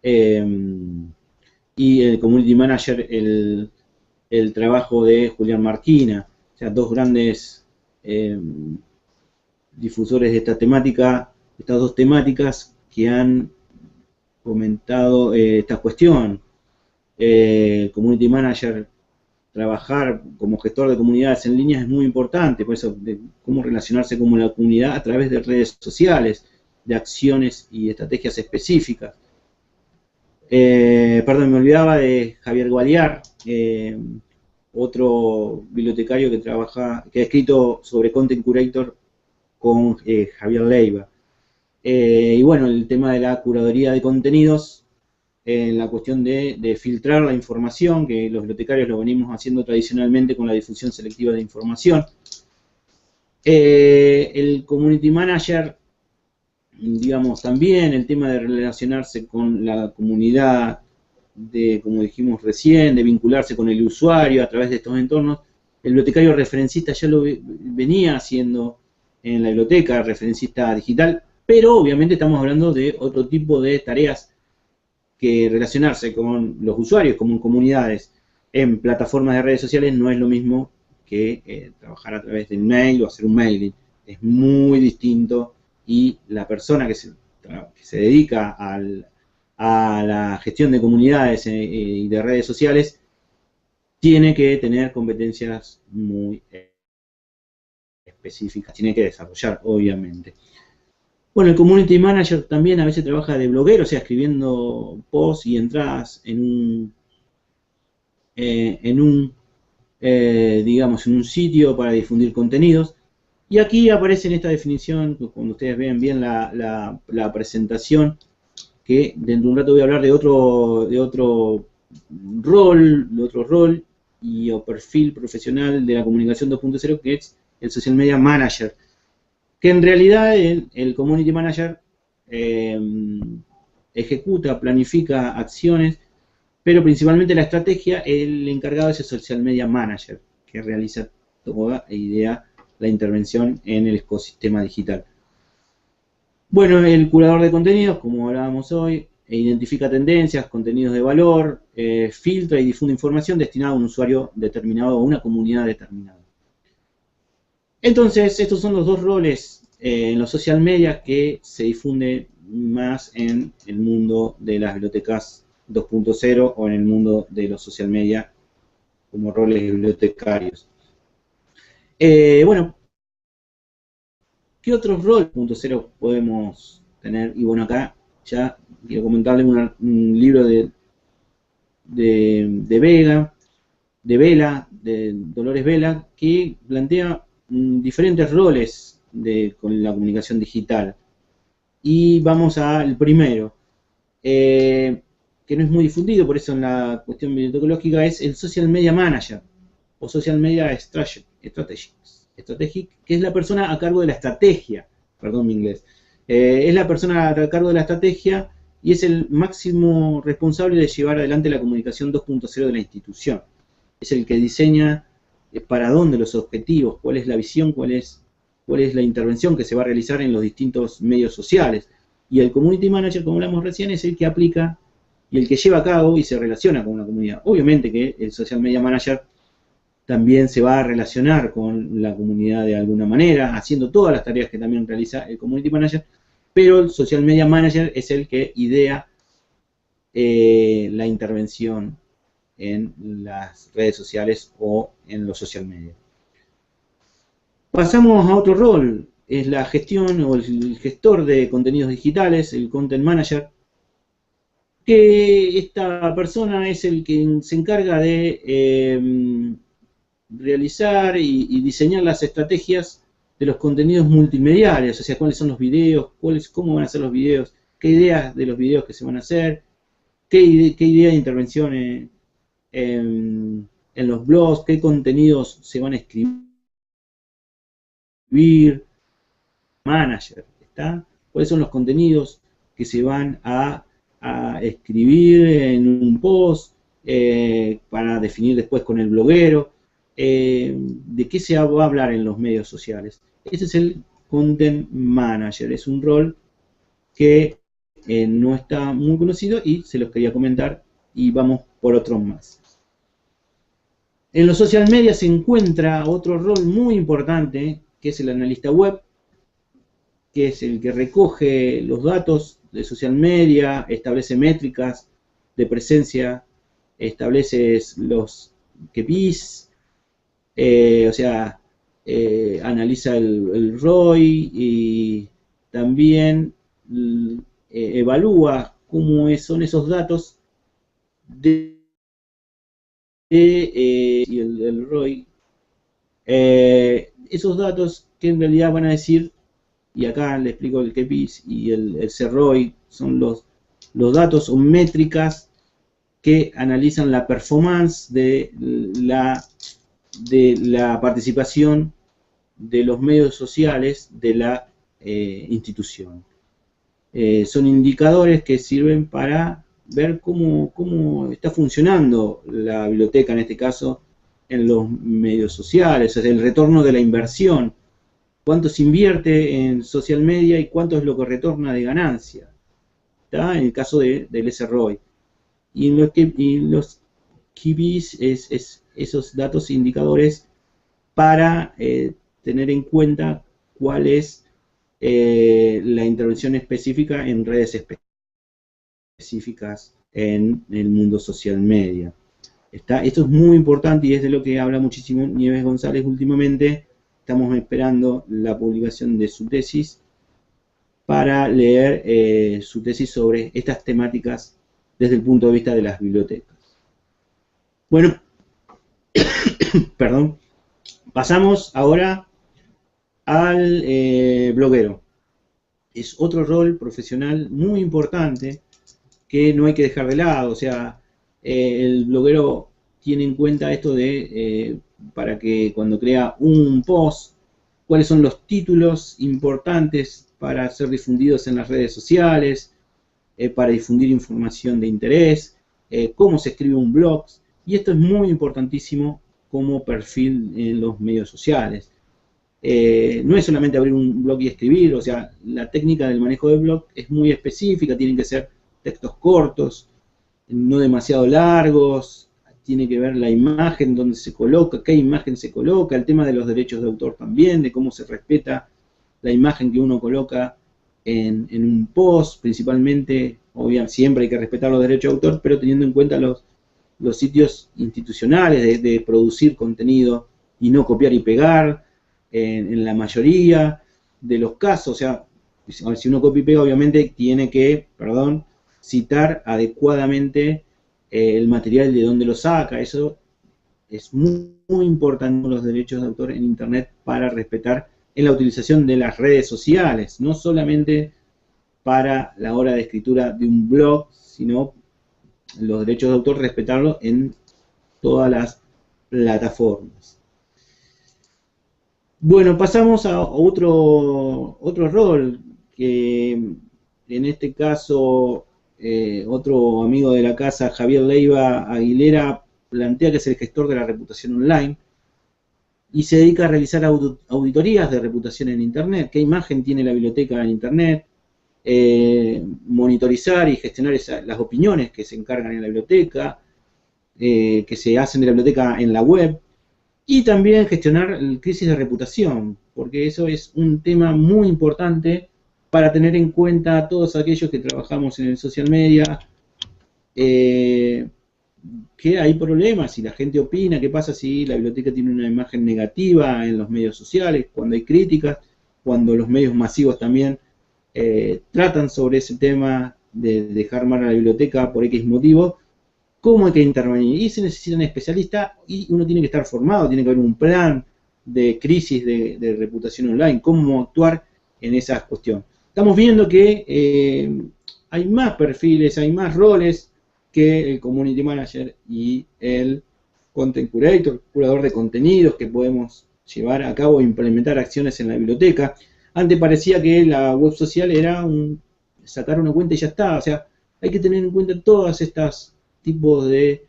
y el Community Manager, el trabajo de Julián Marquina. O sea, dos grandes difusores de esta temática, estas dos temáticas que han comentado esta cuestión. Community Manager, trabajar como gestor de comunidades en línea es muy importante, por eso de cómo relacionarse con la comunidad a través de redes sociales, de acciones y estrategias específicas. Perdón, me olvidaba de Javier Gualiar, otro bibliotecario que ha escrito sobre Content Curator con Javier Leiva. Y bueno, el tema de la curaduría de contenidos, en la cuestión de filtrar la información, que los bibliotecarios lo venimos haciendo tradicionalmente con la difusión selectiva de información. El Community Manager, digamos, también el tema de relacionarse con la comunidad, de, como dijimos recién, de vincularse con el usuario a través de estos entornos. El bibliotecario referencista ya lo venía haciendo en la biblioteca, referencista digital, pero obviamente estamos hablando de otro tipo de tareas, que relacionarse con los usuarios, como en comunidades, en plataformas de redes sociales no es lo mismo que trabajar a través del mail o hacer un mailing. Es muy distinto y la persona que se dedica a la gestión de comunidades y de redes sociales tiene que tener competencias muy específicas, tiene que desarrollar, obviamente. Bueno, el Community Manager también a veces trabaja de bloguero, o sea, escribiendo posts y entradas digamos, en un sitio para difundir contenidos. Y aquí aparece en esta definición, cuando ustedes ven bien la presentación, que dentro de un rato voy a hablar de otro rol o perfil profesional de la comunicación 2.0, que es el Social Media Manager, que en realidad el Community Manager ejecuta, planifica acciones, pero principalmente la estrategia, el encargado es el Social Media Manager, que realiza toda idea la intervención en el ecosistema digital. Bueno, el curador de contenidos, como hablábamos hoy, identifica tendencias, contenidos de valor, filtra y difunde información destinada a un usuario determinado o a una comunidad determinada. Entonces, estos son los dos roles en los social media que se difunden más en el mundo de las bibliotecas 2.0 o en el mundo de los social media como roles bibliotecarios. Bueno, ¿qué otros roles 2.0 podemos tener? Y bueno, acá ya quiero comentarles un libro de Dolores Vela, que plantea diferentes roles con la comunicación digital. Y vamos al primero, que no es muy difundido, por eso en la cuestión bibliotecológica es el Social Media Manager, o Social Media Strategic, que es la persona a cargo de la estrategia, perdón mi inglés, es la persona a cargo de la estrategia y es el máximo responsable de llevar adelante la comunicación 2.0 de la institución. Es el que diseña para dónde los objetivos, cuál es la visión, cuál es la intervención que se va a realizar en los distintos medios sociales. Y el Community Manager, como hablamos recién, es el que aplica y el que lleva a cabo y se relaciona con una comunidad. Obviamente que el Social Media Manager también se va a relacionar con la comunidad de alguna manera, haciendo todas las tareas que también realiza el Community Manager, pero el Social Media Manager es el que idea la intervención en las redes sociales o en los social media. Pasamos a otro rol, es la gestión o el gestor de contenidos digitales, el Content Manager, que esta persona es el que se encarga de realizar y diseñar las estrategias de los contenidos multimediales, o sea, cuáles son los videos, cómo van a ser los videos, qué ideas de los videos que se van a hacer, qué idea de intervención en los blogs, qué contenidos se van a escribir, manager, ¿está? ¿Cuáles son los contenidos que se van a escribir en un post para definir después con el bloguero? ¿De qué se va a hablar en los medios sociales? Ese es el Content Manager, es un rol que no está muy conocido y se los quería comentar y vamos por otros más. En los social media se encuentra otro rol muy importante que es el analista web, que es el que recoge los datos de social media, establece métricas de presencia, establece los KPIs, o sea, analiza el ROI y también evalúa cómo son esos datos y el ROI. Esos datos que en realidad van a decir, y acá le explico el KPIs y el CROI, son los datos o métricas que analizan la performance de la participación de los medios sociales de la institución. Son indicadores que sirven para ver cómo está funcionando la biblioteca, en este caso, en los medios sociales, es el retorno de la inversión. Cuánto se invierte en social media y cuánto es lo que retorna de ganancia, ¿está? En el caso del SROI. Y los KPIs es esos datos e indicadores para tener en cuenta cuál es la intervención específica en redes específicas en el mundo social media. Esto es muy importante y es de lo que habla muchísimo Nieves González últimamente. Estamos esperando la publicación de su tesis para leer su tesis sobre estas temáticas desde el punto de vista de las bibliotecas. Bueno, perdón, pasamos ahora al bloguero. Es otro rol profesional muy importante que no hay que dejar de lado. O sea, el bloguero tiene en cuenta esto de, para que cuando crea un post, cuáles son los títulos importantes para ser difundidos en las redes sociales, para difundir información de interés, cómo se escribe un blog. Y esto es muy importantísimo como perfil en los medios sociales. No es solamente abrir un blog y escribir, o sea, la técnica del manejo del blog es muy específica, tienen que ser textos cortos, no demasiado largos, tiene que ver la imagen donde se coloca, qué imagen se coloca, el tema de los derechos de autor también, de cómo se respeta la imagen que uno coloca en un post, principalmente, obviamente siempre hay que respetar los derechos de autor, pero teniendo en cuenta los sitios institucionales de producir contenido y no copiar y pegar, en la mayoría de los casos. O sea, si uno copia y pega, obviamente tiene que, citar adecuadamente el material de donde lo saca. Eso es muy importante, los derechos de autor en Internet, para respetar en la utilización de las redes sociales, no solamente para la hora de escritura de un blog, sino los derechos de autor respetarlos en todas las plataformas. Bueno, pasamos a otro rol, que en este caso otro amigo de la casa, Javier Leiva Aguilera, plantea que es el gestor de la reputación online y se dedica a realizar auditorías de reputación en Internet. ¿Qué imagen tiene la biblioteca en Internet? Monitorizar y gestionar las opiniones que se encargan en la biblioteca, que se hacen de la biblioteca en la web, Y también gestionar el crisis de reputación, porque eso es un tema muy importante para tener en cuenta a todos aquellos que trabajamos en el social media, que hay problemas, si la gente opina, qué pasa si la biblioteca tiene una imagen negativa en los medios sociales, cuando hay críticas, cuando los medios masivos también tratan sobre ese tema de dejar mal a la biblioteca por X motivo, ¿cómo hay que intervenir? Y se necesitan especialistas y uno tiene que estar formado, tiene que haber un plan de crisis de reputación online, cómo actuar en esa cuestión. Estamos viendo que hay más perfiles, hay más roles que el Community Manager y el Content Curator, curador de contenidos que podemos llevar a cabo e implementar acciones en la biblioteca. Antes parecía que la web social era sacar una cuenta y ya está. O sea, hay que tener en cuenta todas estas tipos de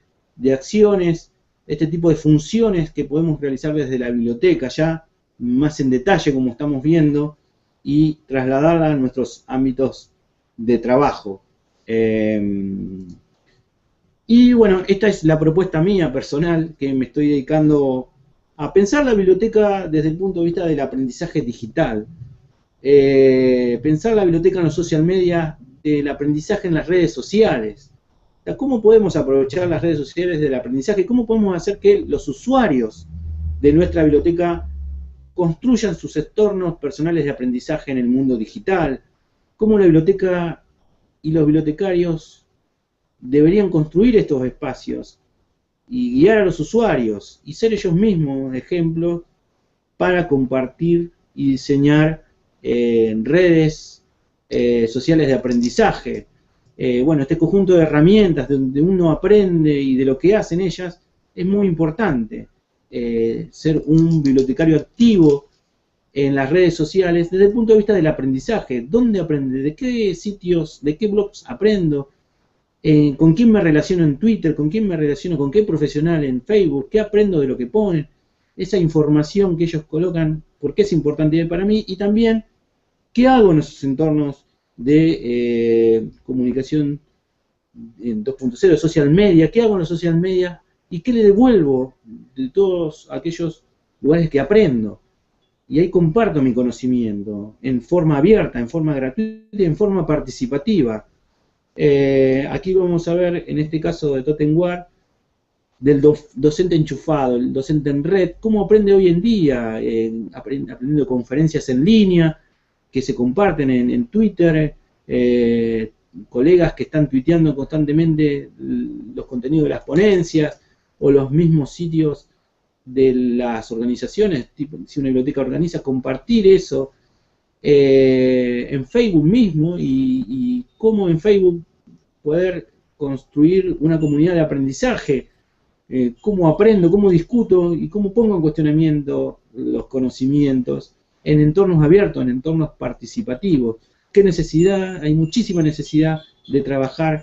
acciones, este tipo de funciones que podemos realizar desde la biblioteca ya más en detalle como estamos viendo y trasladarla a nuestros ámbitos de trabajo. Y bueno, esta es la propuesta mía personal, que me estoy dedicando a pensar la biblioteca desde el punto de vista del aprendizaje digital. Pensar la biblioteca en los social media, del aprendizaje en las redes sociales. O sea, ¿cómo podemos aprovechar las redes sociales del aprendizaje? ¿Cómo podemos hacer que los usuarios de nuestra biblioteca construyan sus entornos personales de aprendizaje en el mundo digital? ¿Cómo la biblioteca y los bibliotecarios deberían construir estos espacios y guiar a los usuarios y ser ellos mismos ejemplos para compartir y diseñar redes sociales de aprendizaje? Bueno, este conjunto de herramientas donde uno aprende y de lo que hacen ellas es muy importante. Ser un bibliotecario activo en las redes sociales desde el punto de vista del aprendizaje. ¿Dónde aprende? ¿De qué sitios, de qué blogs aprendo? ¿Con quién me relaciono en Twitter? ¿Con quién me relaciono? ¿Con qué profesional en Facebook? ¿Qué aprendo de lo que ponen? Esa información que ellos colocan, ¿por qué es importante para mí? Y también, ¿qué hago en esos entornos de comunicación en 2.0, social media? ¿Qué hago en los social media? ¿Y qué le devuelvo de todos aquellos lugares que aprendo? Y ahí comparto mi conocimiento en forma abierta, en forma gratuita, en forma participativa. Aquí vamos a ver, en este caso de Tottenware, del docente enchufado, el docente en red, cómo aprende hoy en día, aprendiendo conferencias en línea, que se comparten en Twitter, colegas que están tuiteando constantemente los contenidos de las ponencias, o los mismos sitios de las organizaciones, tipo, si una biblioteca organiza, compartir eso en Facebook mismo, y cómo en Facebook poder construir una comunidad de aprendizaje, cómo aprendo, cómo discuto y cómo pongo en cuestionamiento los conocimientos en entornos abiertos, en entornos participativos. ¿Qué necesidad? Hay muchísima necesidad de trabajar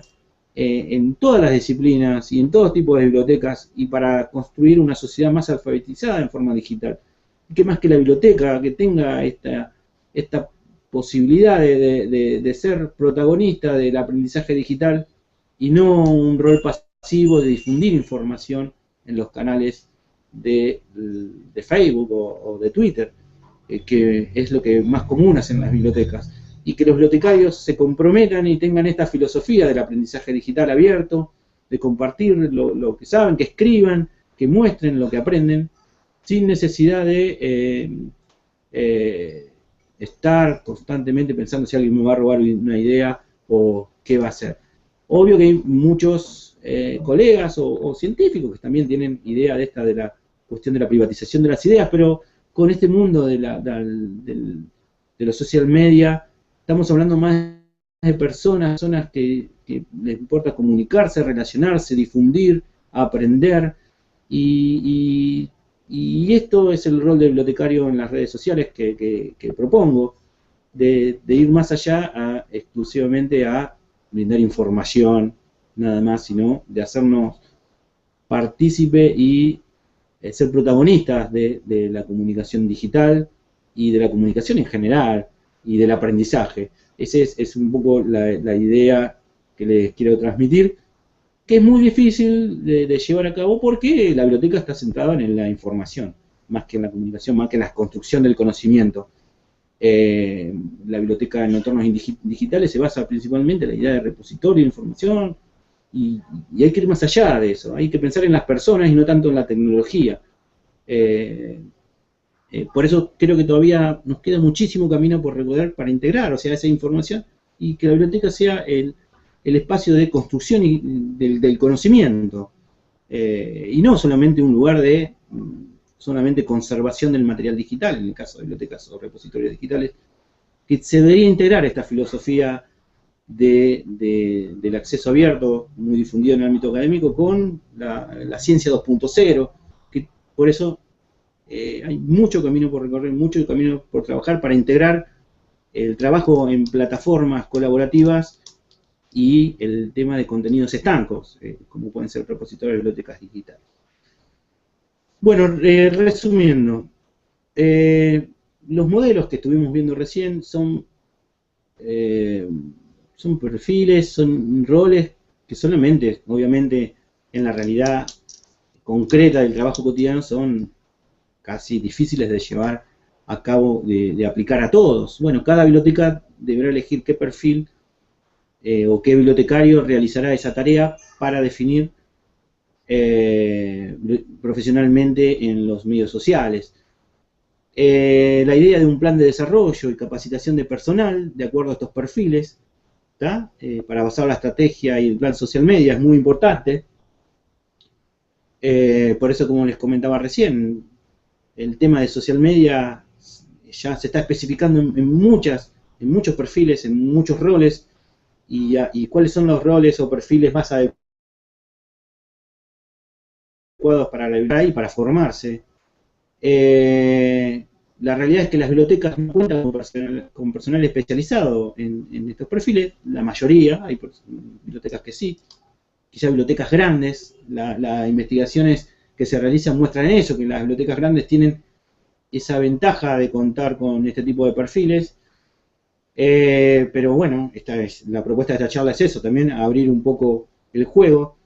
en todas las disciplinas y en todo tipo de bibliotecas y para construir una sociedad más alfabetizada en forma digital. ¿Qué más que la biblioteca que tenga esta posibilidad de ser protagonista del aprendizaje digital y no un rol pasivo de difundir información en los canales de Facebook o de Twitter, que es lo que más común hacen las bibliotecas? Y que los bibliotecarios se comprometan y tengan esta filosofía del aprendizaje digital abierto, de compartir lo que saben, que escriban, que muestren lo que aprenden, sin necesidad de estar constantemente pensando si alguien me va a robar una idea o qué va a hacer. Obvio que hay muchos colegas o científicos que también tienen idea de la cuestión de la privatización de las ideas, pero con este mundo de los social media, estamos hablando más de personas que les importa comunicarse, relacionarse, difundir, aprender, y esto es el rol del bibliotecario en las redes sociales que propongo, de ir más allá exclusivamente a brindar información, nada más, sino de hacernos partícipe y ser protagonistas de la comunicación digital y de la comunicación en general y del aprendizaje. Esa es un poco la idea que les quiero transmitir, que es muy difícil de llevar a cabo porque la biblioteca está centrada en la información, más que en la comunicación, más que en la construcción del conocimiento. La biblioteca en entornos digitales se basa principalmente en la idea de repositorio de información, y hay que ir más allá de eso, hay que pensar en las personas y no tanto en la tecnología. Por eso creo que todavía nos queda muchísimo camino por recorrer para integrar, o sea, esa información, y que la biblioteca sea el espacio de construcción del conocimiento, y no solamente un lugar de solamente conservación del material digital, en el caso de bibliotecas o repositorios digitales, que se debería integrar esta filosofía del acceso abierto, muy difundido en el ámbito académico, con la ciencia 2.0, que por eso hay mucho camino por recorrer, mucho camino por trabajar para integrar el trabajo en plataformas colaborativas y el tema de contenidos estancos, como pueden ser repositorios de bibliotecas digitales. Bueno, resumiendo, los modelos que estuvimos viendo recién son perfiles, son roles que solamente, obviamente, en la realidad concreta del trabajo cotidiano son casi difíciles de llevar a cabo, de aplicar a todos. Bueno, cada biblioteca deberá elegir qué perfil o qué bibliotecario realizará esa tarea para definir profesionalmente en los medios sociales. La idea de un plan de desarrollo y capacitación de personal de acuerdo a estos perfiles, para basar la estrategia y el plan social media es muy importante. Por eso, como les comentaba recién, el tema de social media ya se está especificando en muchos perfiles, en muchos roles, y cuáles son los roles o perfiles más adecuados para la biblioteca y para formarse. La realidad es que las bibliotecas no cuentan con personal especializado en estos perfiles, la mayoría, hay bibliotecas que sí, quizás bibliotecas grandes, las investigaciones que se realizan muestran eso, que las bibliotecas grandes tienen esa ventaja de contar con este tipo de perfiles, pero bueno, la propuesta de esta charla es eso, también abrir un poco el juego,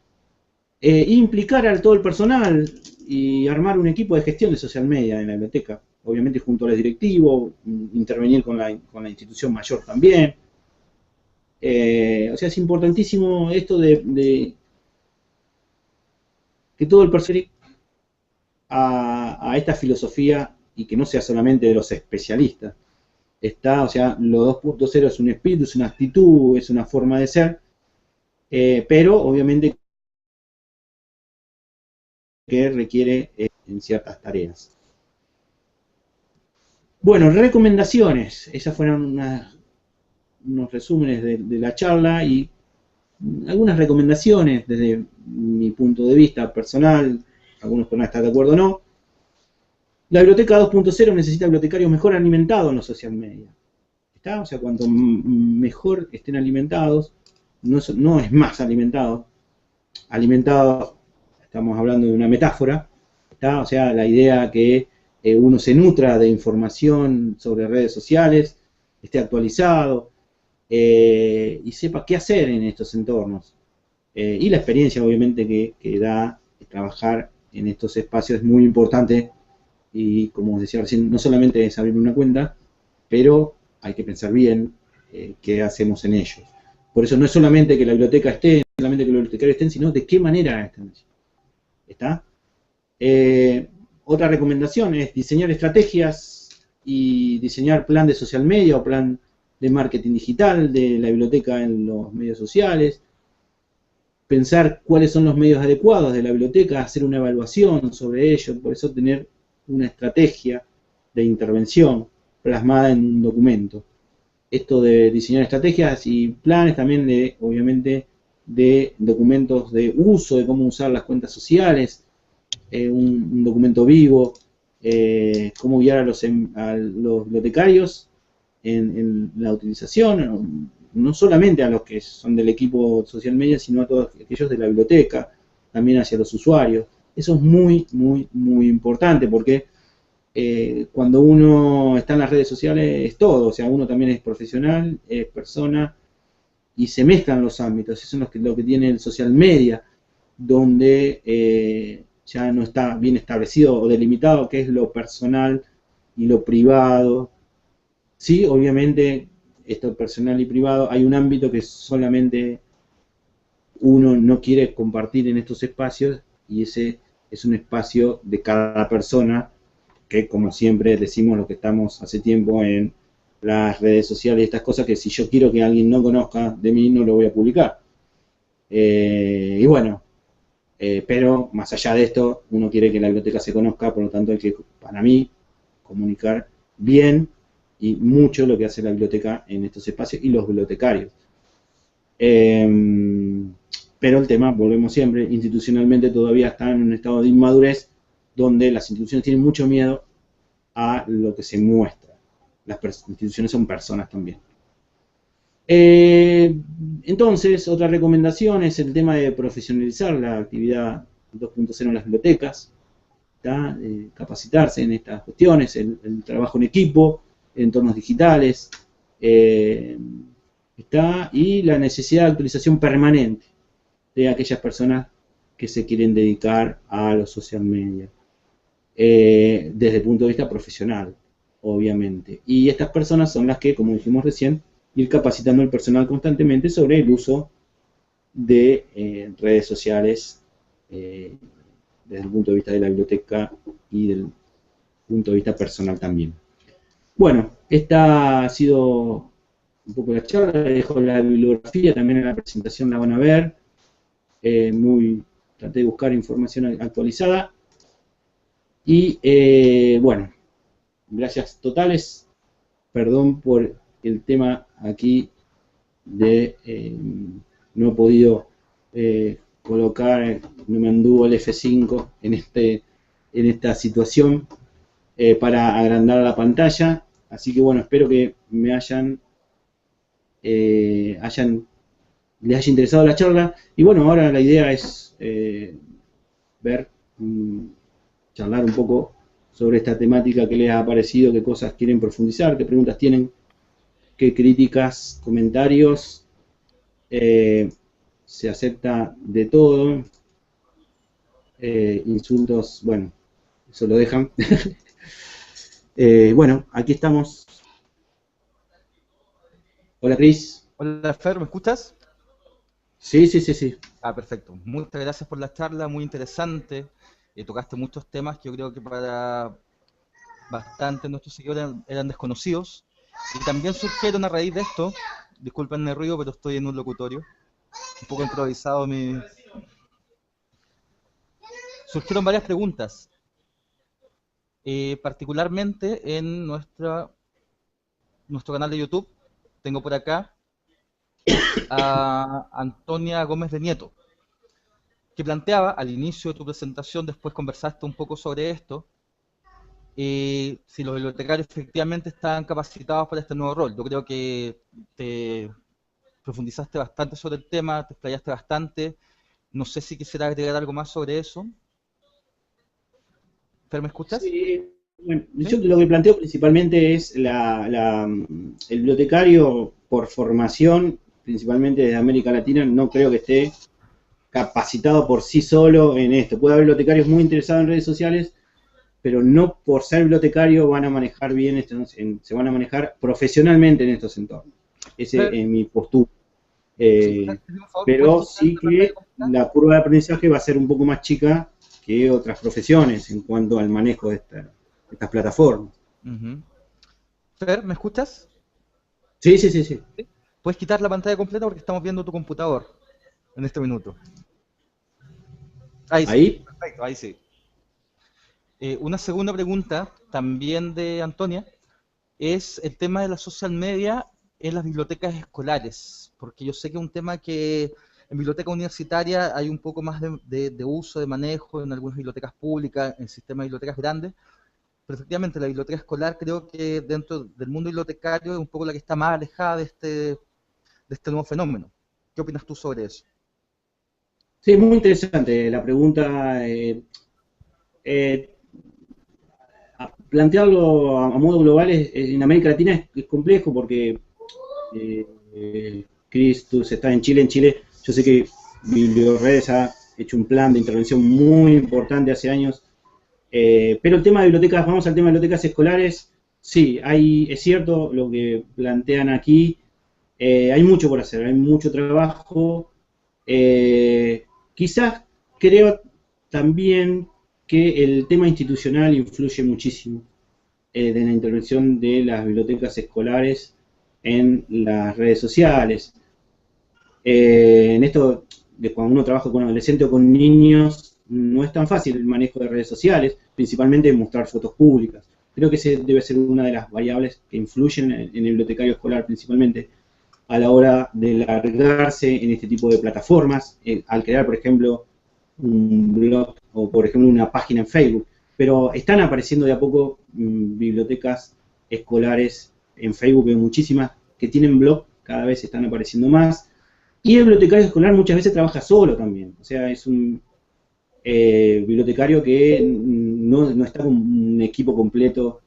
implicar a todo el personal y armar un equipo de gestión de social media en la biblioteca, obviamente junto a los directivos, intervenir con la institución mayor también. O sea, es importantísimo esto de que todo el personal a esta filosofía y que no sea solamente de los especialistas. O sea, lo 2.0 es un espíritu, es una actitud, es una forma de ser, pero obviamente que requiere en ciertas tareas. Bueno, recomendaciones. Esas fueron unos resúmenes de la charla y algunas recomendaciones desde mi punto de vista personal, algunos podrán estar de acuerdo o no. La biblioteca 2.0 necesita bibliotecarios mejor alimentados en los social media. O sea, cuanto mejor estén alimentados, no es más alimentados. Alimentados, estamos hablando de una metáfora, o sea, la idea que uno se nutra de información sobre redes sociales, esté actualizado y sepa qué hacer en estos entornos. Y la experiencia, obviamente, que da trabajar en estos espacios es muy importante. Y como decía recién, no solamente es abrir una cuenta, pero hay que pensar bien qué hacemos en ellos. Por eso no es solamente que la biblioteca esté, no solamente que los bibliotecarios estén, sino de qué manera están. ¿Está? Otra recomendación es diseñar estrategias y diseñar plan de social media o plan de marketing digital de la biblioteca en los medios sociales. Pensar cuáles son los medios adecuados de la biblioteca, hacer una evaluación sobre ello, por eso tener una estrategia de intervención plasmada en un documento. Esto de diseñar estrategias y planes también obviamente, de documentos de uso, de cómo usar las cuentas sociales, un documento vivo, cómo guiar a los bibliotecarios en la utilización, no solamente a los que son del equipo social media, sino a todos aquellos de la biblioteca, también hacia los usuarios. Eso es muy, muy, muy importante porque cuando uno está en las redes sociales es todo, o sea, uno también es profesional, es persona, y se mezclan los ámbitos. Eso es lo que tiene el social media, donde ya no está bien establecido o delimitado qué es lo personal y lo privado. Sí, obviamente, esto personal y privado, hay un ámbito que solamente uno no quiere compartir en estos espacios, y ese es un espacio de cada persona, que como siempre decimos los que estamos hace tiempo en las redes sociales y estas cosas, que si yo quiero que alguien no conozca de mí, no lo voy a publicar. Y bueno, pero más allá de esto, uno quiere que la biblioteca se conozca, por lo tanto hay que, para mí, comunicar bien y mucho lo que hace la biblioteca en estos espacios y los bibliotecarios. Pero el tema, volvemos siempre, institucionalmente todavía está en un estado de inmadurez, donde las instituciones tienen mucho miedo a lo que se muestra. Las instituciones son personas también. Entonces, otra recomendación es el tema de profesionalizar la actividad 2.0 en las bibliotecas, capacitarse en estas cuestiones, el trabajo en equipo, en entornos digitales, y la necesidad de actualización permanente de aquellas personas que se quieren dedicar a los social media, desde el punto de vista profesional, obviamente. Y estas personas son las que, como dijimos recién, ir capacitando al personal constantemente sobre el uso de redes sociales, desde el punto de vista de la biblioteca y del punto de vista personal también. Bueno, esta ha sido un poco la charla, les dejo la bibliografía, también en la presentación la van a ver. Traté de buscar información actualizada. Y bueno, gracias totales. Perdón por el tema aquí de no he podido colocar, no me anduvo el F5 en esta situación para agrandar la pantalla. Así que bueno, espero que me les haya interesado la charla. Y bueno, ahora la idea es charlar un poco sobre esta temática, que les ha parecido, qué cosas quieren profundizar, qué preguntas tienen, qué críticas, comentarios. Se acepta de todo. Insultos, bueno, eso lo dejan. Bueno, aquí estamos. Hola, Cris. Hola, Fer, ¿me escuchas? Sí, sí, sí, sí. Perfecto. Muchas gracias por la charla, muy interesante. Tocaste muchos temas que yo creo que para bastante nuestros seguidores eran desconocidos. Y también surgieron a raíz de esto, disculpen el ruido, pero estoy en un locutorio, un poco improvisado surgieron varias preguntas, particularmente en nuestro canal de YouTube. Tengo por acá a Antonia Gómez de Nieto, que planteaba al inicio de tu presentación, después conversaste un poco sobre esto, si los bibliotecarios efectivamente están capacitados para este nuevo rol. Yo creo que te profundizaste bastante sobre el tema, te explayaste bastante. No sé si quisiera agregar algo más sobre eso. ¿Fer, me escuchas? Sí, bueno, ¿Sí? yo lo que planteo principalmente es el bibliotecario por formación, principalmente desde América Latina, no creo que esté capacitado por sí solo en esto. Puede haber bibliotecarios muy interesados en redes sociales, pero no por ser bibliotecario van a manejar bien esto, se van a manejar profesionalmente en estos entornos. Ese es mi postura. Pero sí que la curva de aprendizaje va a ser un poco más chica que otras profesiones en cuanto al manejo de estas plataformas. Fer, ¿me escuchas? Sí, sí, sí, sí. Puedes quitar la pantalla completa porque estamos viendo tu computador en este minuto. Ahí sí, perfecto, ahí sí. Una segunda pregunta, también de Antonia, es el tema de la social media en las bibliotecas escolares, porque yo sé que es un tema que en biblioteca universitaria hay un poco más de uso, de manejo en algunas bibliotecas públicas, en sistemas de bibliotecas grandes, pero efectivamente la biblioteca escolar creo que dentro del mundo bibliotecario es un poco la que está más alejada de este nuevo fenómeno. ¿Qué opinas tú sobre eso? Sí, muy interesante la pregunta. Plantearlo a modo global en América Latina es complejo porque Cris, tú estás en Chile. Yo sé que BiblioRedes ha hecho un plan de intervención muy importante hace años. Pero el tema de bibliotecas, vamos al tema de bibliotecas escolares, sí, es cierto lo que plantean aquí, hay mucho por hacer, hay mucho trabajo. Quizás creo también que el tema institucional influye muchísimo de la intervención de las bibliotecas escolares en las redes sociales. En esto, de cuando uno trabaja con adolescentes o con niños, no es tan fácil el manejo de redes sociales, principalmente mostrar fotos públicas. Creo que ese debe ser una de las variables que influyen en el bibliotecario escolar principalmente a la hora de largarse en este tipo de plataformas, al crear, por ejemplo, un blog o, por ejemplo, una página en Facebook. Pero están apareciendo de a poco bibliotecas escolares en Facebook, hay muchísimas que tienen blog, cada vez están apareciendo más. Y el bibliotecario escolar muchas veces trabaja solo también, o sea, es un bibliotecario que no está con un equipo completo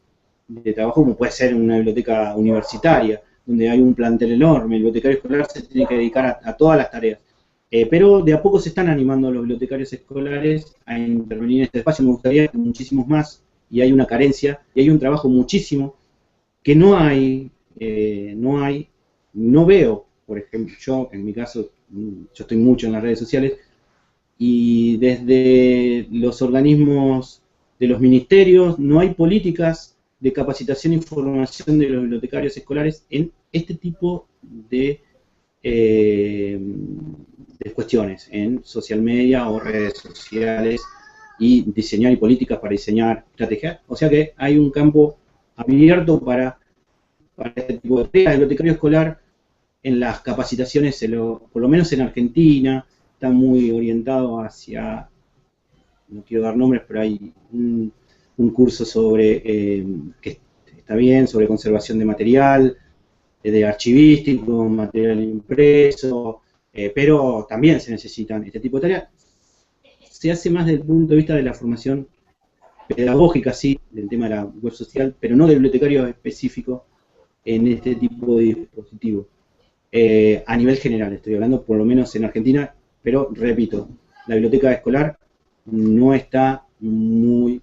de trabajo como puede ser en una biblioteca universitaria, donde hay un plantel enorme. El bibliotecario escolar se tiene que dedicar a todas las tareas. Pero de a poco se están animando los bibliotecarios escolares a intervenir en este espacio. Me gustaría que muchísimos más, y hay una carencia, y hay un trabajo muchísimo que no veo, por ejemplo, yo en mi caso, yo estoy mucho en las redes sociales, y desde los organismos de los ministerios no hay políticas de capacitación e información de los bibliotecarios escolares en este tipo de cuestiones, en social media o redes sociales, y diseñar y políticas para diseñar estrategias. O sea que hay un campo abierto para este tipo de tareas. El bibliotecario escolar en las capacitaciones, por lo menos en Argentina, está muy orientado hacia, no quiero dar nombres, pero hay un curso sobre, que está bien, sobre conservación de material, de archivístico, material impreso, pero también se necesitan este tipo de tareas. Se hace más desde el punto de vista de la formación pedagógica, sí, del tema de la web social, pero no del bibliotecario específico en este tipo de dispositivos. A nivel general, estoy hablando por lo menos en Argentina, pero repito, la biblioteca escolar no está muy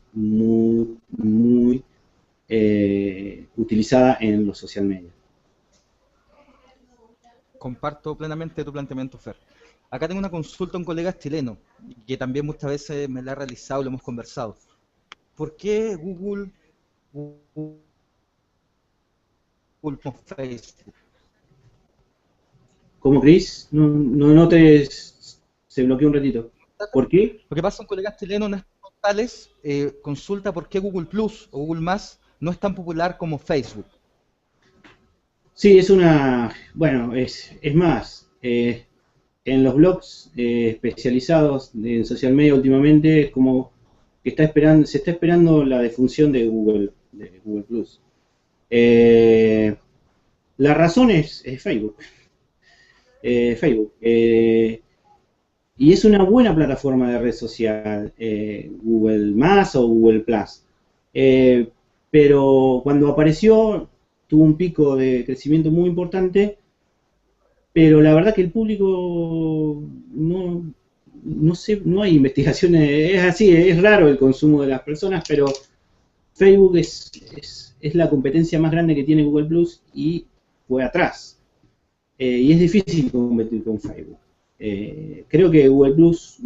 utilizada en los social media. Comparto plenamente tu planteamiento, Fer. Acá tengo una consulta a un colega chileno, que también muchas veces me la ha realizado, lo hemos conversado. ¿Por qué Google con Facebook? ¿Cómo, Cris? Se bloqueó un ratito. ¿Por qué? Lo que pasa, un colega chileno en estos portales consulta por qué Google Plus o Google Más no es tan popular como Facebook. Sí, bueno, es más, en los blogs especializados en social media últimamente es como que se está esperando la defunción de Google Plus. La razón es Facebook. Facebook. Y es una buena plataforma de red social, Google Más o Google Plus. Pero cuando apareció tuvo un pico de crecimiento muy importante, pero la verdad que el público no sé, no hay investigaciones, es así, es raro el consumo de las personas, pero Facebook es la competencia más grande que tiene Google Plus y fue atrás. Y es difícil competir con Facebook. Creo que Google Plus,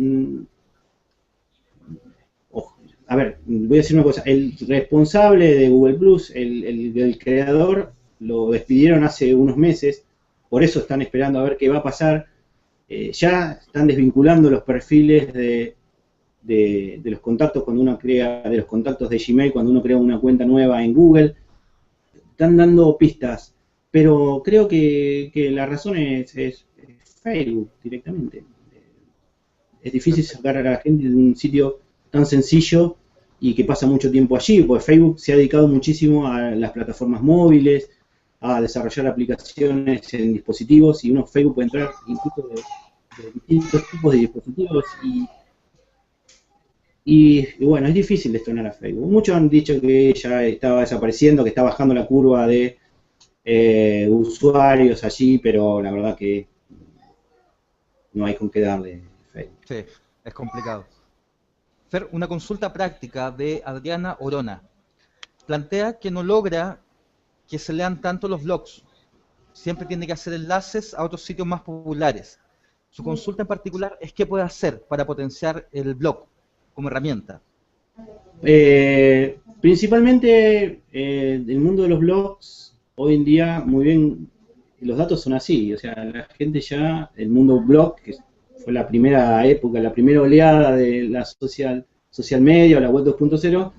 a ver, voy a decir una cosa, el responsable de Google Plus, el creador, lo despidieron hace unos meses, por eso están esperando a ver qué va a pasar. Ya están desvinculando los perfiles de los contactos cuando uno crea, de los contactos de Gmail cuando uno crea una cuenta nueva en Google. Están dando pistas, pero creo que la razón es Facebook directamente. Es difícil sacar a la gente de un sitio tan sencillo y que pasa mucho tiempo allí, porque Facebook se ha dedicado muchísimo a las plataformas móviles, a desarrollar aplicaciones en dispositivos, y uno Facebook puede entrar incluso de distintos tipos de dispositivos y bueno, es difícil destronar a Facebook. Muchos han dicho que ya estaba desapareciendo, que está bajando la curva de usuarios allí, pero la verdad que no hay con qué darle Facebook. Sí, es complicado. Fer, una consulta práctica de Adriana Orona. Plantea que no logra que se lean tanto los blogs. Siempre tiene que hacer enlaces a otros sitios más populares. Su consulta en particular es qué puede hacer para potenciar el blog como herramienta. Principalmente el mundo de los blogs, hoy en día, muy bien, los datos son así, o sea, la gente ya, el mundo blog, que fue la primera época, la primera oleada de la social media o la web 2.0,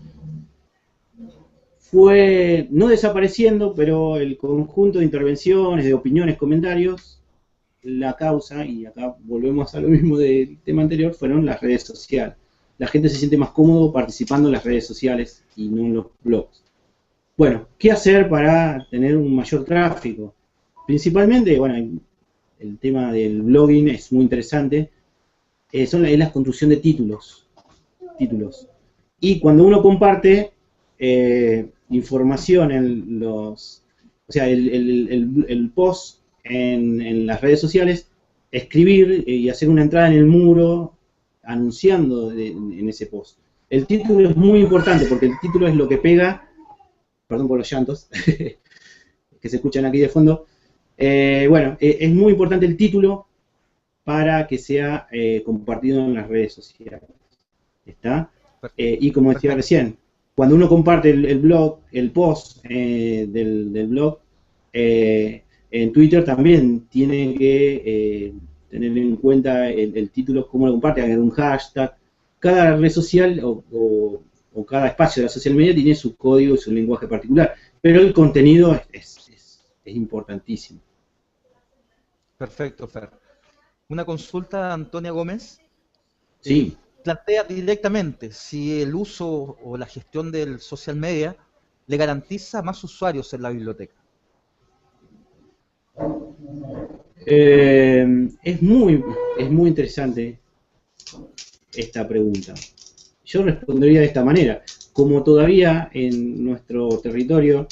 fue no desapareciendo, pero el conjunto de intervenciones, de opiniones, comentarios, la causa, y acá volvemos a lo mismo del tema anterior, fueron las redes sociales. La gente se siente más cómodo participando en las redes sociales y no en los blogs. Bueno, ¿qué hacer para tener un mayor tráfico? Principalmente, bueno, el tema del blogging es muy interesante, es la construcción de títulos. Y cuando uno comparte información en los, o sea, el post en las redes sociales, escribir y hacer una entrada en el muro anunciando en ese post. El título es muy importante porque el título es lo que pega, perdón por los llantos que se escuchan aquí de fondo. Bueno, es muy importante el título para que sea compartido en las redes sociales. ¿Está? Y como decía recién, cuando uno comparte el blog, el post del blog, en Twitter también tiene que tener en cuenta el título, cómo lo comparte, agregar un hashtag. Cada red social o cada espacio de la social media tiene su código y su lenguaje particular, pero el contenido es importantísimo. Perfecto, Fer. Una consulta de Antonia Gómez. Sí. Plantea directamente si el uso o la gestión del social media le garantiza más usuarios en la biblioteca. Es muy interesante esta pregunta. Yo respondería de esta manera. Como todavía en nuestro territorio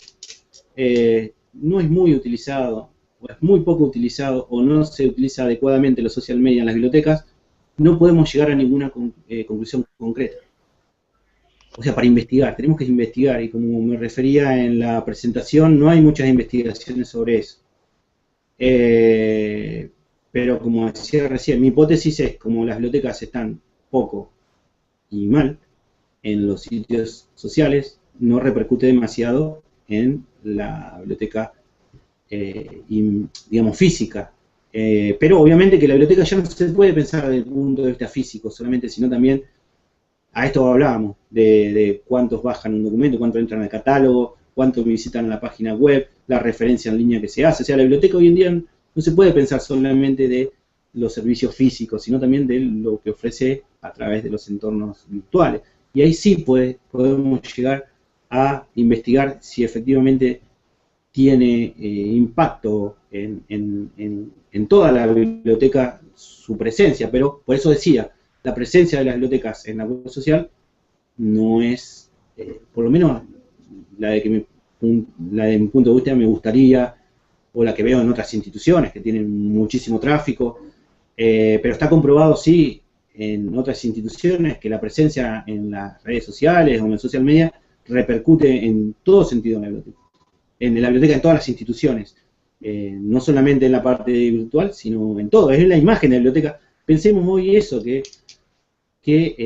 no es muy utilizado, o es muy poco utilizado, o no se utiliza adecuadamente los social media en las bibliotecas, no podemos llegar a ninguna conclusión concreta. O sea, para investigar, tenemos que investigar, y como me refería en la presentación, no hay muchas investigaciones sobre eso. Pero como decía recién, mi hipótesis es, como las bibliotecas están poco y mal en los sitios sociales, no repercute demasiado en la biblioteca, digamos, física. Pero obviamente que la biblioteca ya no se puede pensar desde el punto de vista físico solamente, sino también, a esto hablábamos, de cuántos bajan un documento, cuántos entran al catálogo, cuántos visitan la página web, la referencia en línea que se hace. O sea, la biblioteca hoy en día no se puede pensar solamente de los servicios físicos, sino también de lo que ofrece a través de los entornos virtuales. Y ahí sí podemos llegar a investigar si efectivamente tiene impacto en toda la biblioteca su presencia, pero por eso decía, la presencia de las bibliotecas en la web social no es, por lo menos la de mi punto de vista me gustaría, o la que veo en otras instituciones que tienen muchísimo tráfico, pero está comprobado, sí, en otras instituciones que la presencia en las redes sociales o en los social media repercute en todo sentido en la biblioteca. En la biblioteca, en todas las instituciones, no solamente en la parte virtual, sino en todo, es la imagen de la biblioteca. Pensemos hoy eso, que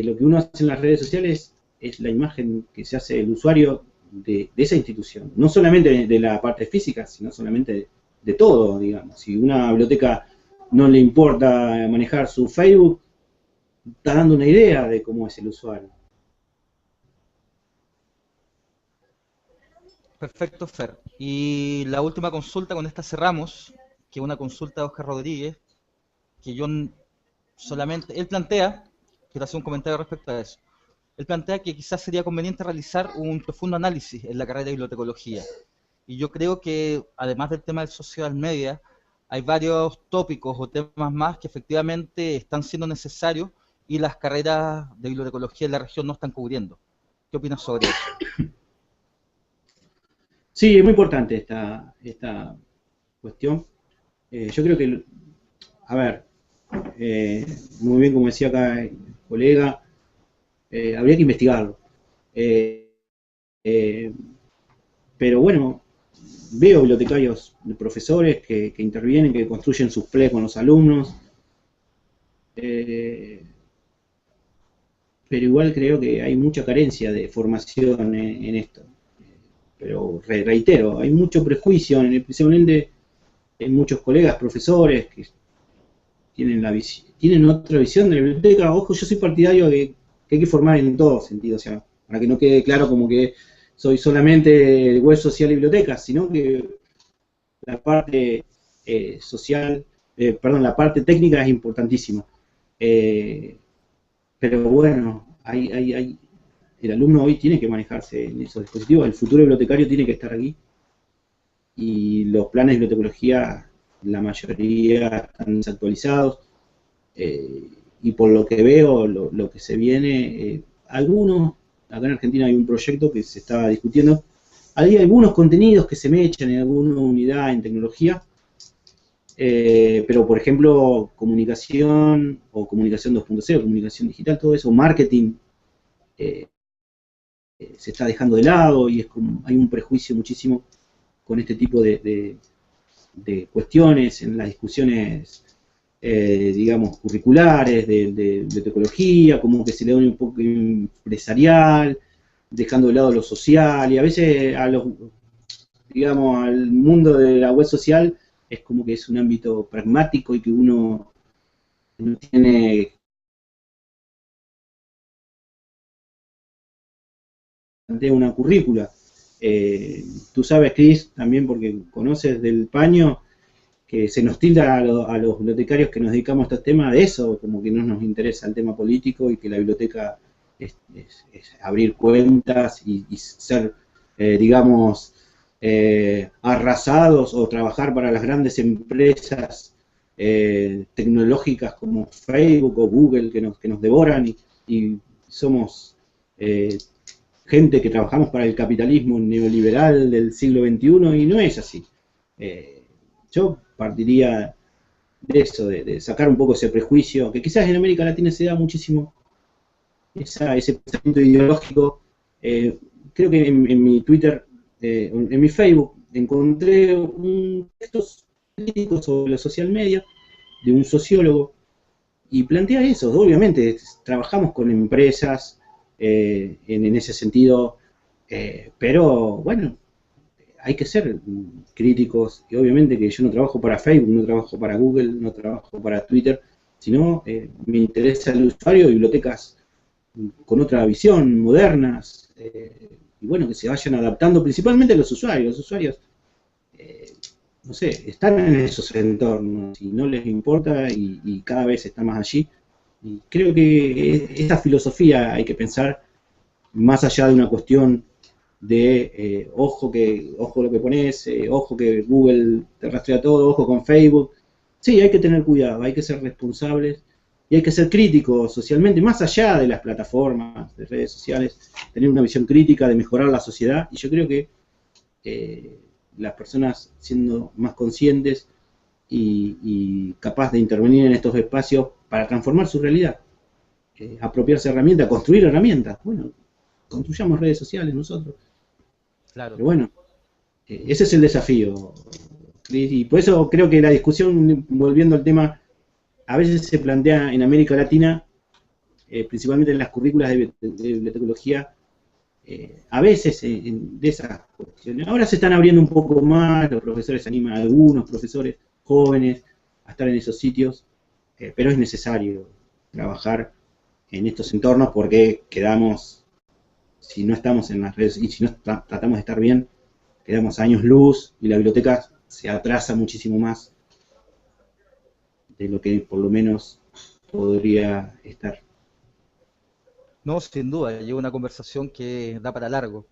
lo que uno hace en las redes sociales es la imagen que se hace el usuario de esa institución, no solamente de la parte física, sino solamente de todo, digamos. Si una biblioteca no le importa manejar su Facebook, está dando una idea de cómo es el usuario. Perfecto, Fer. Y la última consulta, con esta cerramos, que es una consulta de Oscar Rodríguez, que yo solamente, él plantea, quiero hacer un comentario respecto a eso, él plantea que quizás sería conveniente realizar un profundo análisis en la carrera de bibliotecología. Y yo creo que, además del tema del social media, hay varios tópicos o temas más que efectivamente están siendo necesarios y las carreras de bibliotecología en la región no están cubriendo. ¿Qué opinas sobre eso? Sí, es muy importante esta cuestión. Yo creo que, a ver, muy bien como decía acá colega, habría que investigarlo. Pero bueno, veo bibliotecarios, profesores que intervienen, que construyen sus PLE con los alumnos, pero igual creo que hay mucha carencia de formación en esto. Pero reitero, hay mucho prejuicio, especialmente en muchos colegas, profesores, que tienen otra visión de la biblioteca. Ojo, yo soy partidario de que hay que formar en todos sentidos, o sea, para que no quede claro como que soy solamente web social y biblioteca, sino que la parte social, perdón, la parte técnica es importantísima. Pero bueno, el alumno hoy tiene que manejarse en esos dispositivos, el futuro bibliotecario tiene que estar aquí, y los planes de bibliotecología, la mayoría están desactualizados, y por lo que veo, lo que se viene, algunos, acá en Argentina hay un proyecto que se está discutiendo, hay algunos contenidos que se me echan en alguna unidad en tecnología, pero por ejemplo, comunicación o comunicación 2.0, comunicación digital, todo eso, marketing, eh, se está dejando de lado y es como, hay un prejuicio muchísimo con este tipo de cuestiones en las discusiones, digamos, curriculares, de bibliotecología, como que se le da un poco empresarial, dejando de lado lo social, y a veces digamos, al mundo de la web social es como que es un ámbito pragmático y que uno no tiene de una currícula. Tú sabes, Cris, también porque conoces del paño, que se nos tilda a los bibliotecarios que nos dedicamos a estos temas de eso, como que no nos interesa el tema político y que la biblioteca es abrir cuentas y ser, digamos, arrasados o trabajar para las grandes empresas tecnológicas como Facebook o Google que nos devoran y somos gente que trabajamos para el capitalismo neoliberal del siglo XXI y no es así. Yo partiría de eso, de sacar un poco ese prejuicio, que quizás en América Latina se da muchísimo, ese pensamiento ideológico. Creo que en mi Twitter, en mi Facebook, encontré un texto crítico sobre la social media de un sociólogo y plantea eso. Obviamente, trabajamos con empresas en ese sentido, pero bueno, hay que ser críticos, y obviamente que yo no trabajo para Facebook, no trabajo para Google, no trabajo para Twitter, sino me interesa el usuario de bibliotecas con otra visión, modernas, y bueno, que se vayan adaptando principalmente a los usuarios. Los usuarios, no sé, están en esos entornos y no les importa y cada vez están más allí. Y creo que esta filosofía hay que pensar más allá de una cuestión de ojo lo que pones, ojo que Google te rastrea todo, ojo con Facebook. Sí, hay que tener cuidado, hay que ser responsables y hay que ser críticos socialmente, más allá de las plataformas, de redes sociales, tener una visión crítica de mejorar la sociedad. Y yo creo que las personas siendo más conscientes y capaz de intervenir en estos espacios para transformar su realidad, apropiarse de herramientas, construir herramientas. Bueno, construyamos redes sociales nosotros. Claro. Pero bueno, ese es el desafío, Cris, y por eso creo que la discusión, volviendo al tema, a veces se plantea en América Latina, principalmente en las currículas de bibliotecología, a veces de esas cuestiones. Ahora se están abriendo un poco más, los profesores se animan, algunos profesores jóvenes, a estar en esos sitios, pero es necesario trabajar en estos entornos porque quedamos, si no estamos en las redes y si no tratamos de estar bien, quedamos a años luz y la biblioteca se atrasa muchísimo más de lo que por lo menos podría estar. No, sin duda, lleva una conversación que da para largo.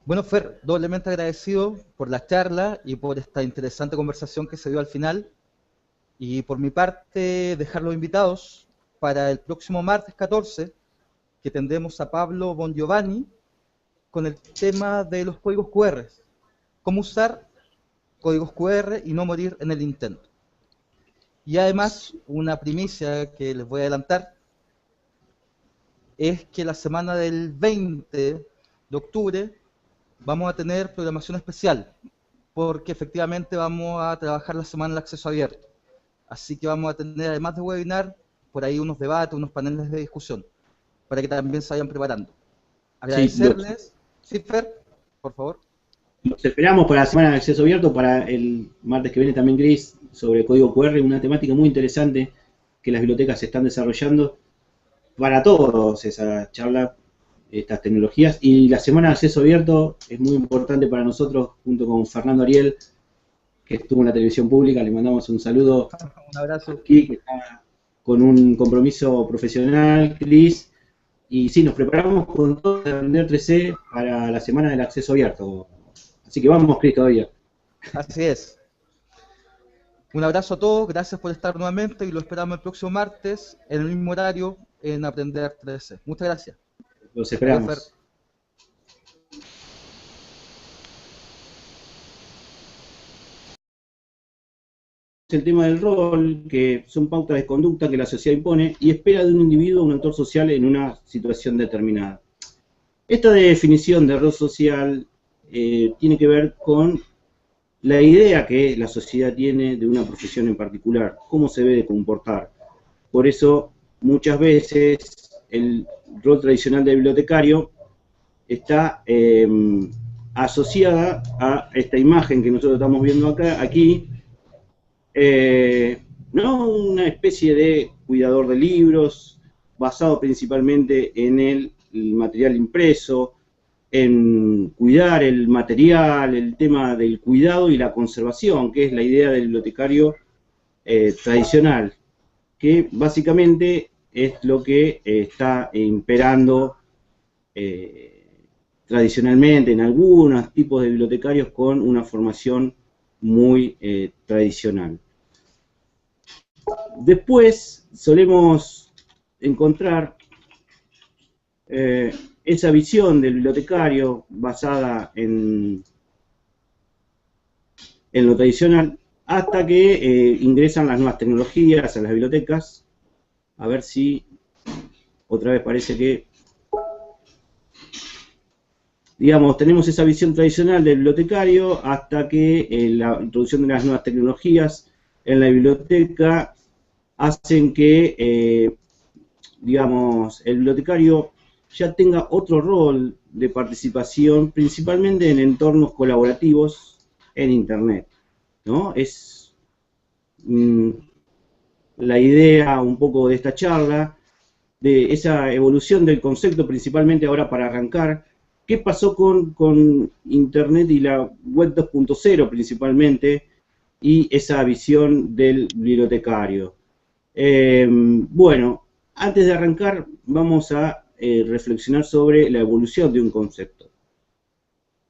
Bueno, Fer, doblemente agradecido por la charla y por esta interesante conversación que se dio al final. Y por mi parte, dejar los invitados para el próximo martes 14, que tendremos a Pablo Bongiovanni con el tema de los códigos QR. Cómo usar códigos QR y no morir en el intento. Y además, una primicia que les voy a adelantar, es que la semana del 20 de octubre vamos a tener programación especial, porque efectivamente vamos a trabajar la semana del acceso abierto. Así que vamos a tener, además de webinar, por ahí unos debates, unos paneles de discusión, para que también se vayan preparando. Sí, Agradecerles. Sí, Fer, por favor. los esperamos para la semana de acceso abierto, para el martes que viene también, Cris, sobre código QR, una temática muy interesante que las bibliotecas están desarrollando para todos esa charla, estas tecnologías. Y la semana de acceso abierto es muy importante para nosotros, junto con Fernando Ariel, que estuvo en la televisión pública. Le mandamos un saludo Un abrazo. aquí, que está con un compromiso profesional, Cris. Y sí, nos preparamos con todo de Aprender 3C para la semana del acceso abierto. Así que vamos, Cris, todavía. Así es. Un abrazo a todos, gracias por estar nuevamente y lo esperamos el próximo martes en el mismo horario en Aprender 3C. Muchas gracias. Los Adiós, Fer. esperamos. El tema del rol, que son pautas de conducta que la sociedad impone y espera de un individuo un actor social en una situación determinada. Esta definición de rol social tiene que ver con la idea que la sociedad tiene de una profesión en particular, cómo se debe de comportar. Por eso, muchas veces, el rol tradicional de bibliotecario está asociada a esta imagen que nosotros estamos viendo aquí, ¿no? Una especie de cuidador de libros, basado principalmente en el material impreso, en cuidar el material, el tema del cuidado y la conservación, que es la idea del bibliotecario tradicional, que básicamente es lo que está imperando tradicionalmente en algunos tipos de bibliotecarios con una formación muy tradicional. Después solemos encontrar esa visión del bibliotecario basada en lo tradicional, hasta que ingresan las nuevas tecnologías a las bibliotecas. A ver si otra vez parece que, digamos, tenemos esa visión tradicional del bibliotecario hasta que la introducción de las nuevas tecnologías en la biblioteca hacen que, digamos, el bibliotecario ya tenga otro rol de participación, principalmente en entornos colaborativos en Internet, ¿no? Es la idea un poco de esta charla, de esa evolución del concepto, principalmente ahora para arrancar. ¿Qué pasó con Internet y la web 2.0 principalmente, y esa visión del bibliotecario? Bueno, antes de arrancar vamos a reflexionar sobre la evolución de un concepto.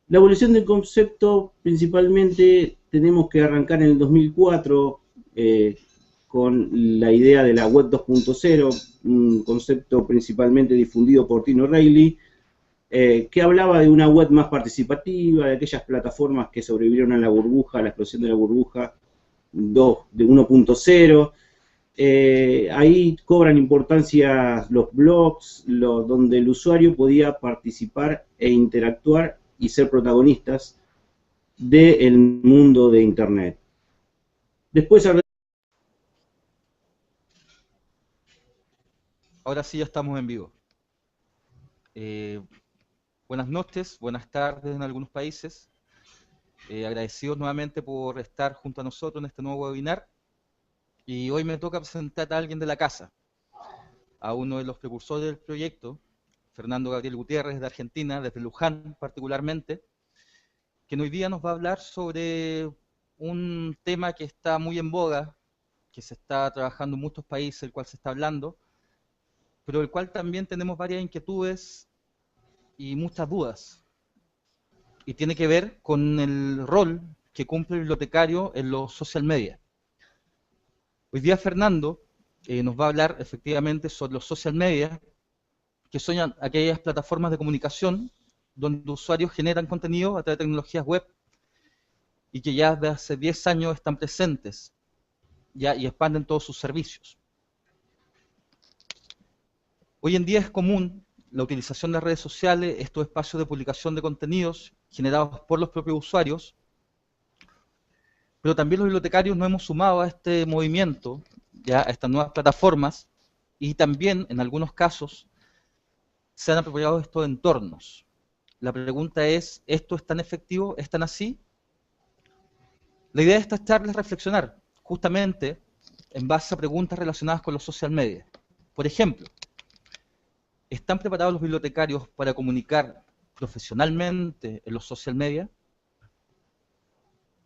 La evolución del concepto principalmente tenemos que arrancar en el 2004 con la idea de la web 2.0, un concepto principalmente difundido por Tino Reilly, que hablaba de una web más participativa, de aquellas plataformas que sobrevivieron a la burbuja, a la explosión de la burbuja de 1.0. Ahí cobran importancia los blogs, donde el usuario podía participar e interactuar y ser protagonistas del mundo de Internet. Después, Ahora sí ya estamos en vivo. Buenas noches, buenas tardes en algunos países. Agradecidos nuevamente por estar junto a nosotros en este nuevo webinar. Y hoy me toca presentar a alguien de la casa, a uno de los precursores del proyecto, Fernando Gabriel Gutiérrez, de Argentina, desde Luján particularmente, que hoy día nos va a hablar sobre un tema que está muy en boga, que se está trabajando en muchos países, el cual se está hablando, pero el cual también tenemos varias inquietudes y muchas dudas. Y tiene que ver con el rol que cumple el bibliotecario en los social media. Hoy día Fernando nos va a hablar efectivamente sobre los social media, que son aquellas plataformas de comunicación donde usuarios generan contenido a través de tecnologías web y que ya desde hace 10 años están presentes ya, y expanden todos sus servicios. Hoy en día es común la utilización de redes sociales, estos espacios de publicación de contenidos generados por los propios usuarios, pero también los bibliotecarios nos hemos sumado a este movimiento, ya a estas nuevas plataformas, y también en algunos casos se han apropiado de estos entornos. La pregunta es, ¿esto es tan efectivo? ¿Es tan así? La idea de esta charla es reflexionar, justamente, en base a preguntas relacionadas con los social media. Por ejemplo, ¿están preparados los bibliotecarios para comunicar profesionalmente en los social media?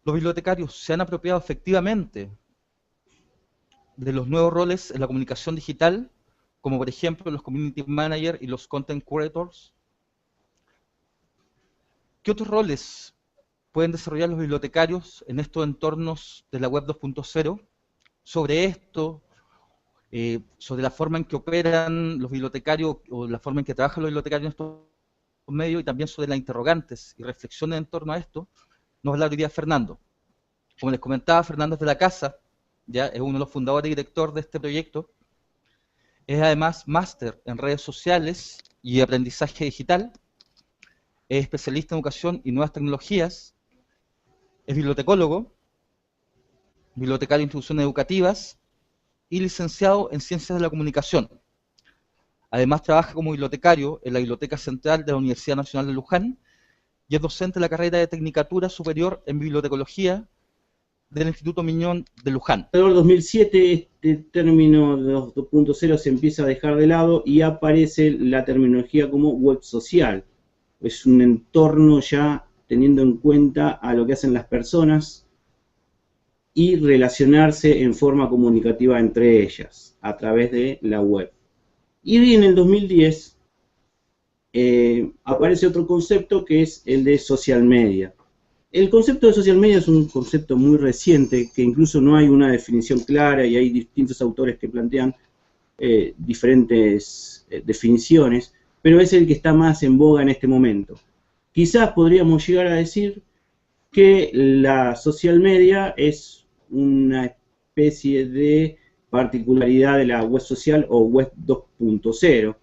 ¿Los bibliotecarios se han apropiado efectivamente de los nuevos roles en la comunicación digital, como por ejemplo los community managers y los content curators? ¿Qué otros roles pueden desarrollar los bibliotecarios en estos entornos de la web 2.0? Sobre esto, sobre la forma en que operan los bibliotecarios o la forma en que trabajan los bibliotecarios en estos medios, y también sobre las interrogantes y reflexiones en torno a esto, nos va a hablar hoy día Fernando. Como les comentaba, Fernando es de la casa, ya es uno de los fundadores y director de este proyecto. Es además máster en redes sociales y aprendizaje digital. Es especialista en educación y nuevas tecnologías. Es bibliotecólogo, bibliotecario de instituciones educativas y licenciado en Ciencias de la Comunicación. Además trabaja como bibliotecario en la Biblioteca Central de la Universidad Nacional de Luján y es docente de la carrera de Tecnicatura Superior en Bibliotecología del Instituto Miñón de Luján. En 2007 este término 2.0 se empieza a dejar de lado y aparece la terminología como web social. Es un entorno ya teniendo en cuenta a lo que hacen las personas y relacionarse en forma comunicativa entre ellas a través de la web. Y en el 2010 aparece otro concepto que es el de social media. El concepto de social media es un concepto muy reciente, que incluso no hay una definición clara y hay distintos autores que plantean diferentes definiciones, pero es el que está más en boga en este momento. Quizás podríamos llegar a decir que la social media es una especie de particularidad de la web social o web 2.0,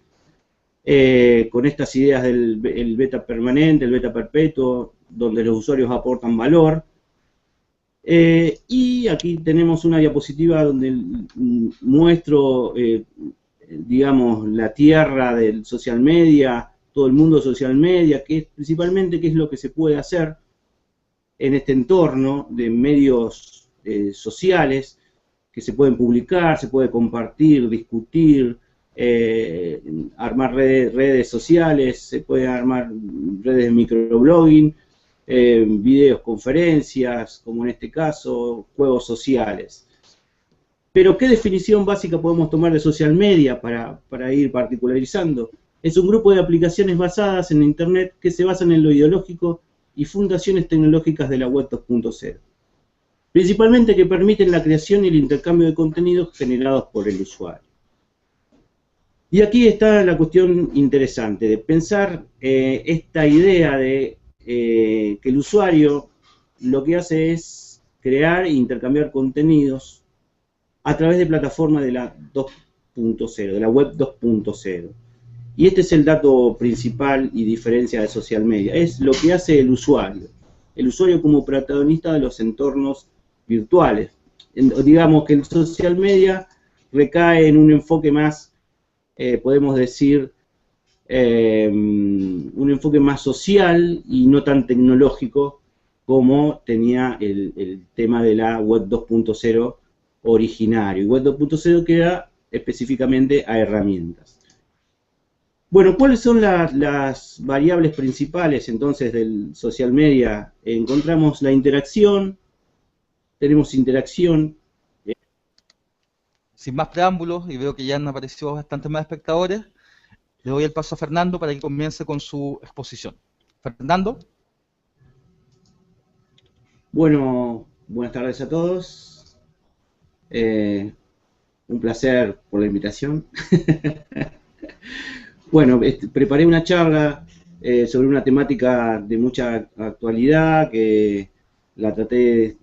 con estas ideas del beta permanente, el beta perpetuo, donde los usuarios aportan valor. Y aquí tenemos una diapositiva donde muestro, digamos, la tierra del social media, todo el mundo social media, que es principalmente qué es lo que se puede hacer en este entorno de medios sociales, que se pueden publicar, se puede compartir, discutir, armar redes sociales, se puede armar redes de microblogging, videos, conferencias, como en este caso, juegos sociales. Pero, ¿qué definición básica podemos tomar de social media para ir particularizando? Es un grupo de aplicaciones basadas en Internet que se basan en lo ideológico y fundaciones tecnológicas de la web 2.0. Principalmente que permiten la creación y el intercambio de contenidos generados por el usuario. Y aquí está la cuestión interesante de pensar esta idea de que el usuario lo que hace es crear e intercambiar contenidos a través de plataformas de la 2.0, de la web 2.0. Y este es el dato principal y diferencia de social media, es lo que hace el usuario como protagonista de los entornos virtuales. Digamos que el social media recae en un enfoque más, podemos decir, un enfoque más social y no tan tecnológico como tenía el tema de la web 2.0 originario. Y web 2.0 queda específicamente a herramientas. Bueno, ¿cuáles son las variables principales entonces del social media? Encontramos la interacción, tenemos interacción. Sin más preámbulos, y veo que ya han aparecido bastantes más espectadores, le doy el paso a Fernando para que comience con su exposición. Fernando. Bueno, buenas tardes a todos. Un placer por la invitación. Bueno, preparé una charla sobre una temática de mucha actualidad, que la traté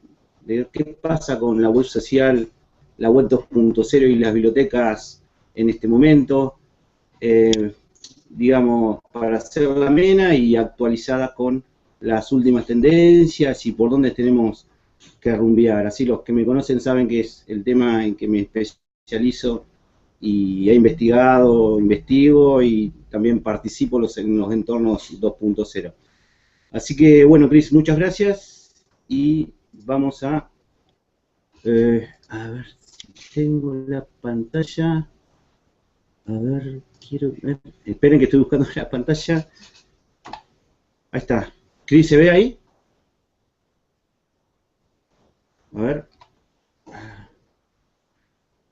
de ver qué pasa con la web social, la web 2.0 y las bibliotecas en este momento. digamos, para hacerla amena y actualizada con las últimas tendencias y por dónde tenemos que rumbear. Así los que me conocen saben que es el tema en que me especializo y he investigado, investigo y también participo en los entornos 2.0. Así que, bueno, Chris, muchas gracias y vamos a ver si tengo la pantalla. A ver, quiero ver. Esperen que estoy buscando la pantalla. Ahí está. Chris, ¿se ve ahí? A ver.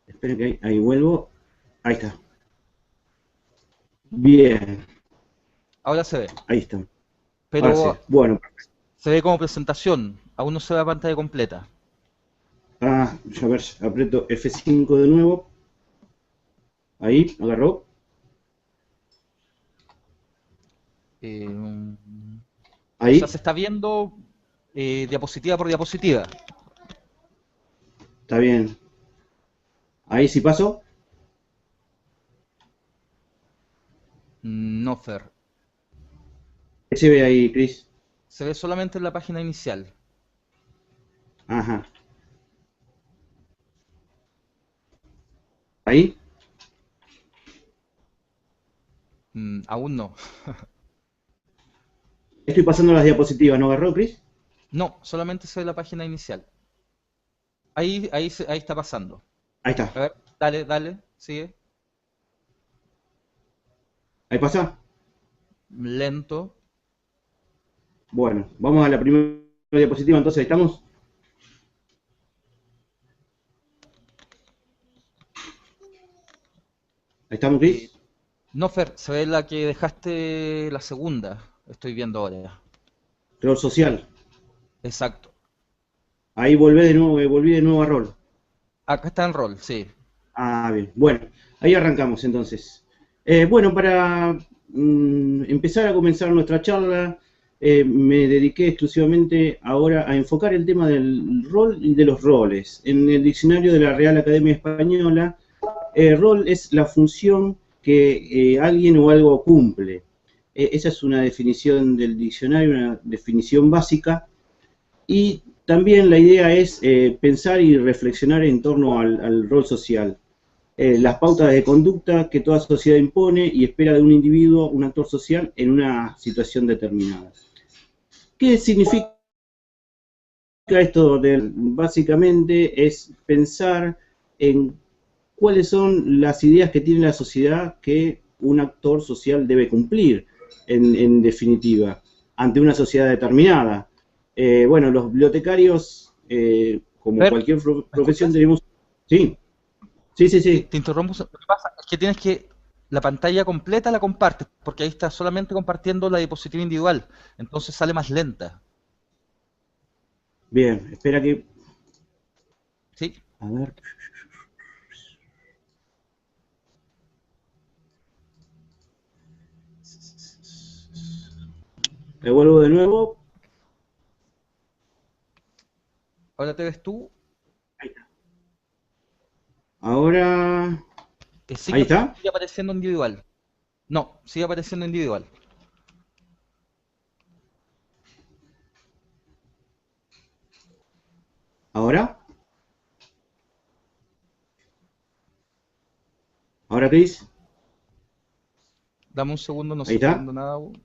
Esperen que ahí vuelvo. Ahí está. Bien, Ahora se ve. ahí está. Ahora sí. Pero Bueno. se ve como presentación. Aún no se ve la pantalla completa. A ver, aprieto F5 de nuevo. Ahí, agarró. O sea, Ahí, se está viendo diapositiva por diapositiva. está bien. Ahí sí paso. No, Fer. ¿Qué se ve ahí, Chris? Se ve solamente en la página inicial. Ajá. Ahí. Aún no. Estoy pasando las diapositivas, ¿no agarró, Chris? No, solamente se ve la página inicial. Ahí está pasando. Ahí está. A ver, dale, dale, sigue. Ahí pasa. Lento. Bueno, vamos a la primera diapositiva, entonces, ¿ahí estamos? ¿Ahí estamos, Eh, Chris? no, Fer, se ve la que dejaste la segunda. Estoy viendo ahora. Rol social. Exacto. Ahí volví de nuevo a rol. Acá está en rol, sí. Ah, bien. Bueno, ahí arrancamos entonces. Bueno, para empezar a comenzar nuestra charla, me dediqué exclusivamente ahora a enfocar el tema del rol y de los roles. En el diccionario de la Real Academia Española, rol es la función que alguien o algo cumple. Esa es una definición del diccionario, una definición básica. Y también la idea es pensar y reflexionar en torno al rol social. Las pautas de conducta que toda sociedad impone y espera de un individuo, un actor social, en una situación determinada. ¿Qué significa esto? Básicamente es pensar en cuáles son las ideas que tiene la sociedad que un actor social debe cumplir, en definitiva, ante una sociedad determinada. Bueno, los bibliotecarios, como Fer, cualquier ¿me profesión, escuchas? tenemos... Sí, sí, sí, Te, sí. te interrumpo. Lo que pasa es que tienes que. La pantalla completa la compartes, porque ahí está solamente compartiendo la diapositiva individual. Entonces sale más lenta. Bien, espera que... ¿Sí? A ver... Me vuelvo de nuevo. Ahora te ves tú. Ahora... Ahí está. Sigue apareciendo individual. No, sigue apareciendo individual. Ahora. Ahora, Chris. Dame un segundo, no Ahí se está está. viendo nada aún.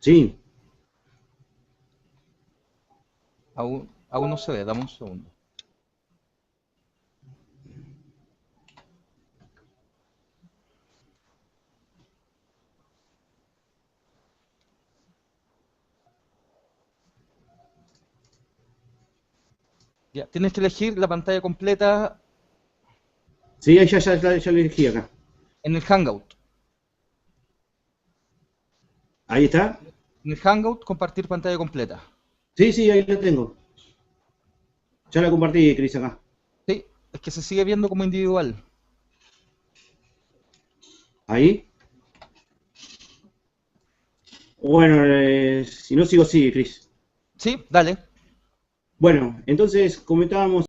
Sí. Aún no se ve, dame un segundo. Ya, tienes que elegir la pantalla completa Sí, ahí ya lo elegí acá. en el Hangout. Ahí está. En el Hangout, compartir pantalla completa. Sí, sí, ahí lo tengo. Ya la compartí, Chris, acá. Sí, es que se sigue viendo como individual. Ahí. Bueno, si no sigo, sigue, Chris. Sí, dale. Bueno, entonces comentábamos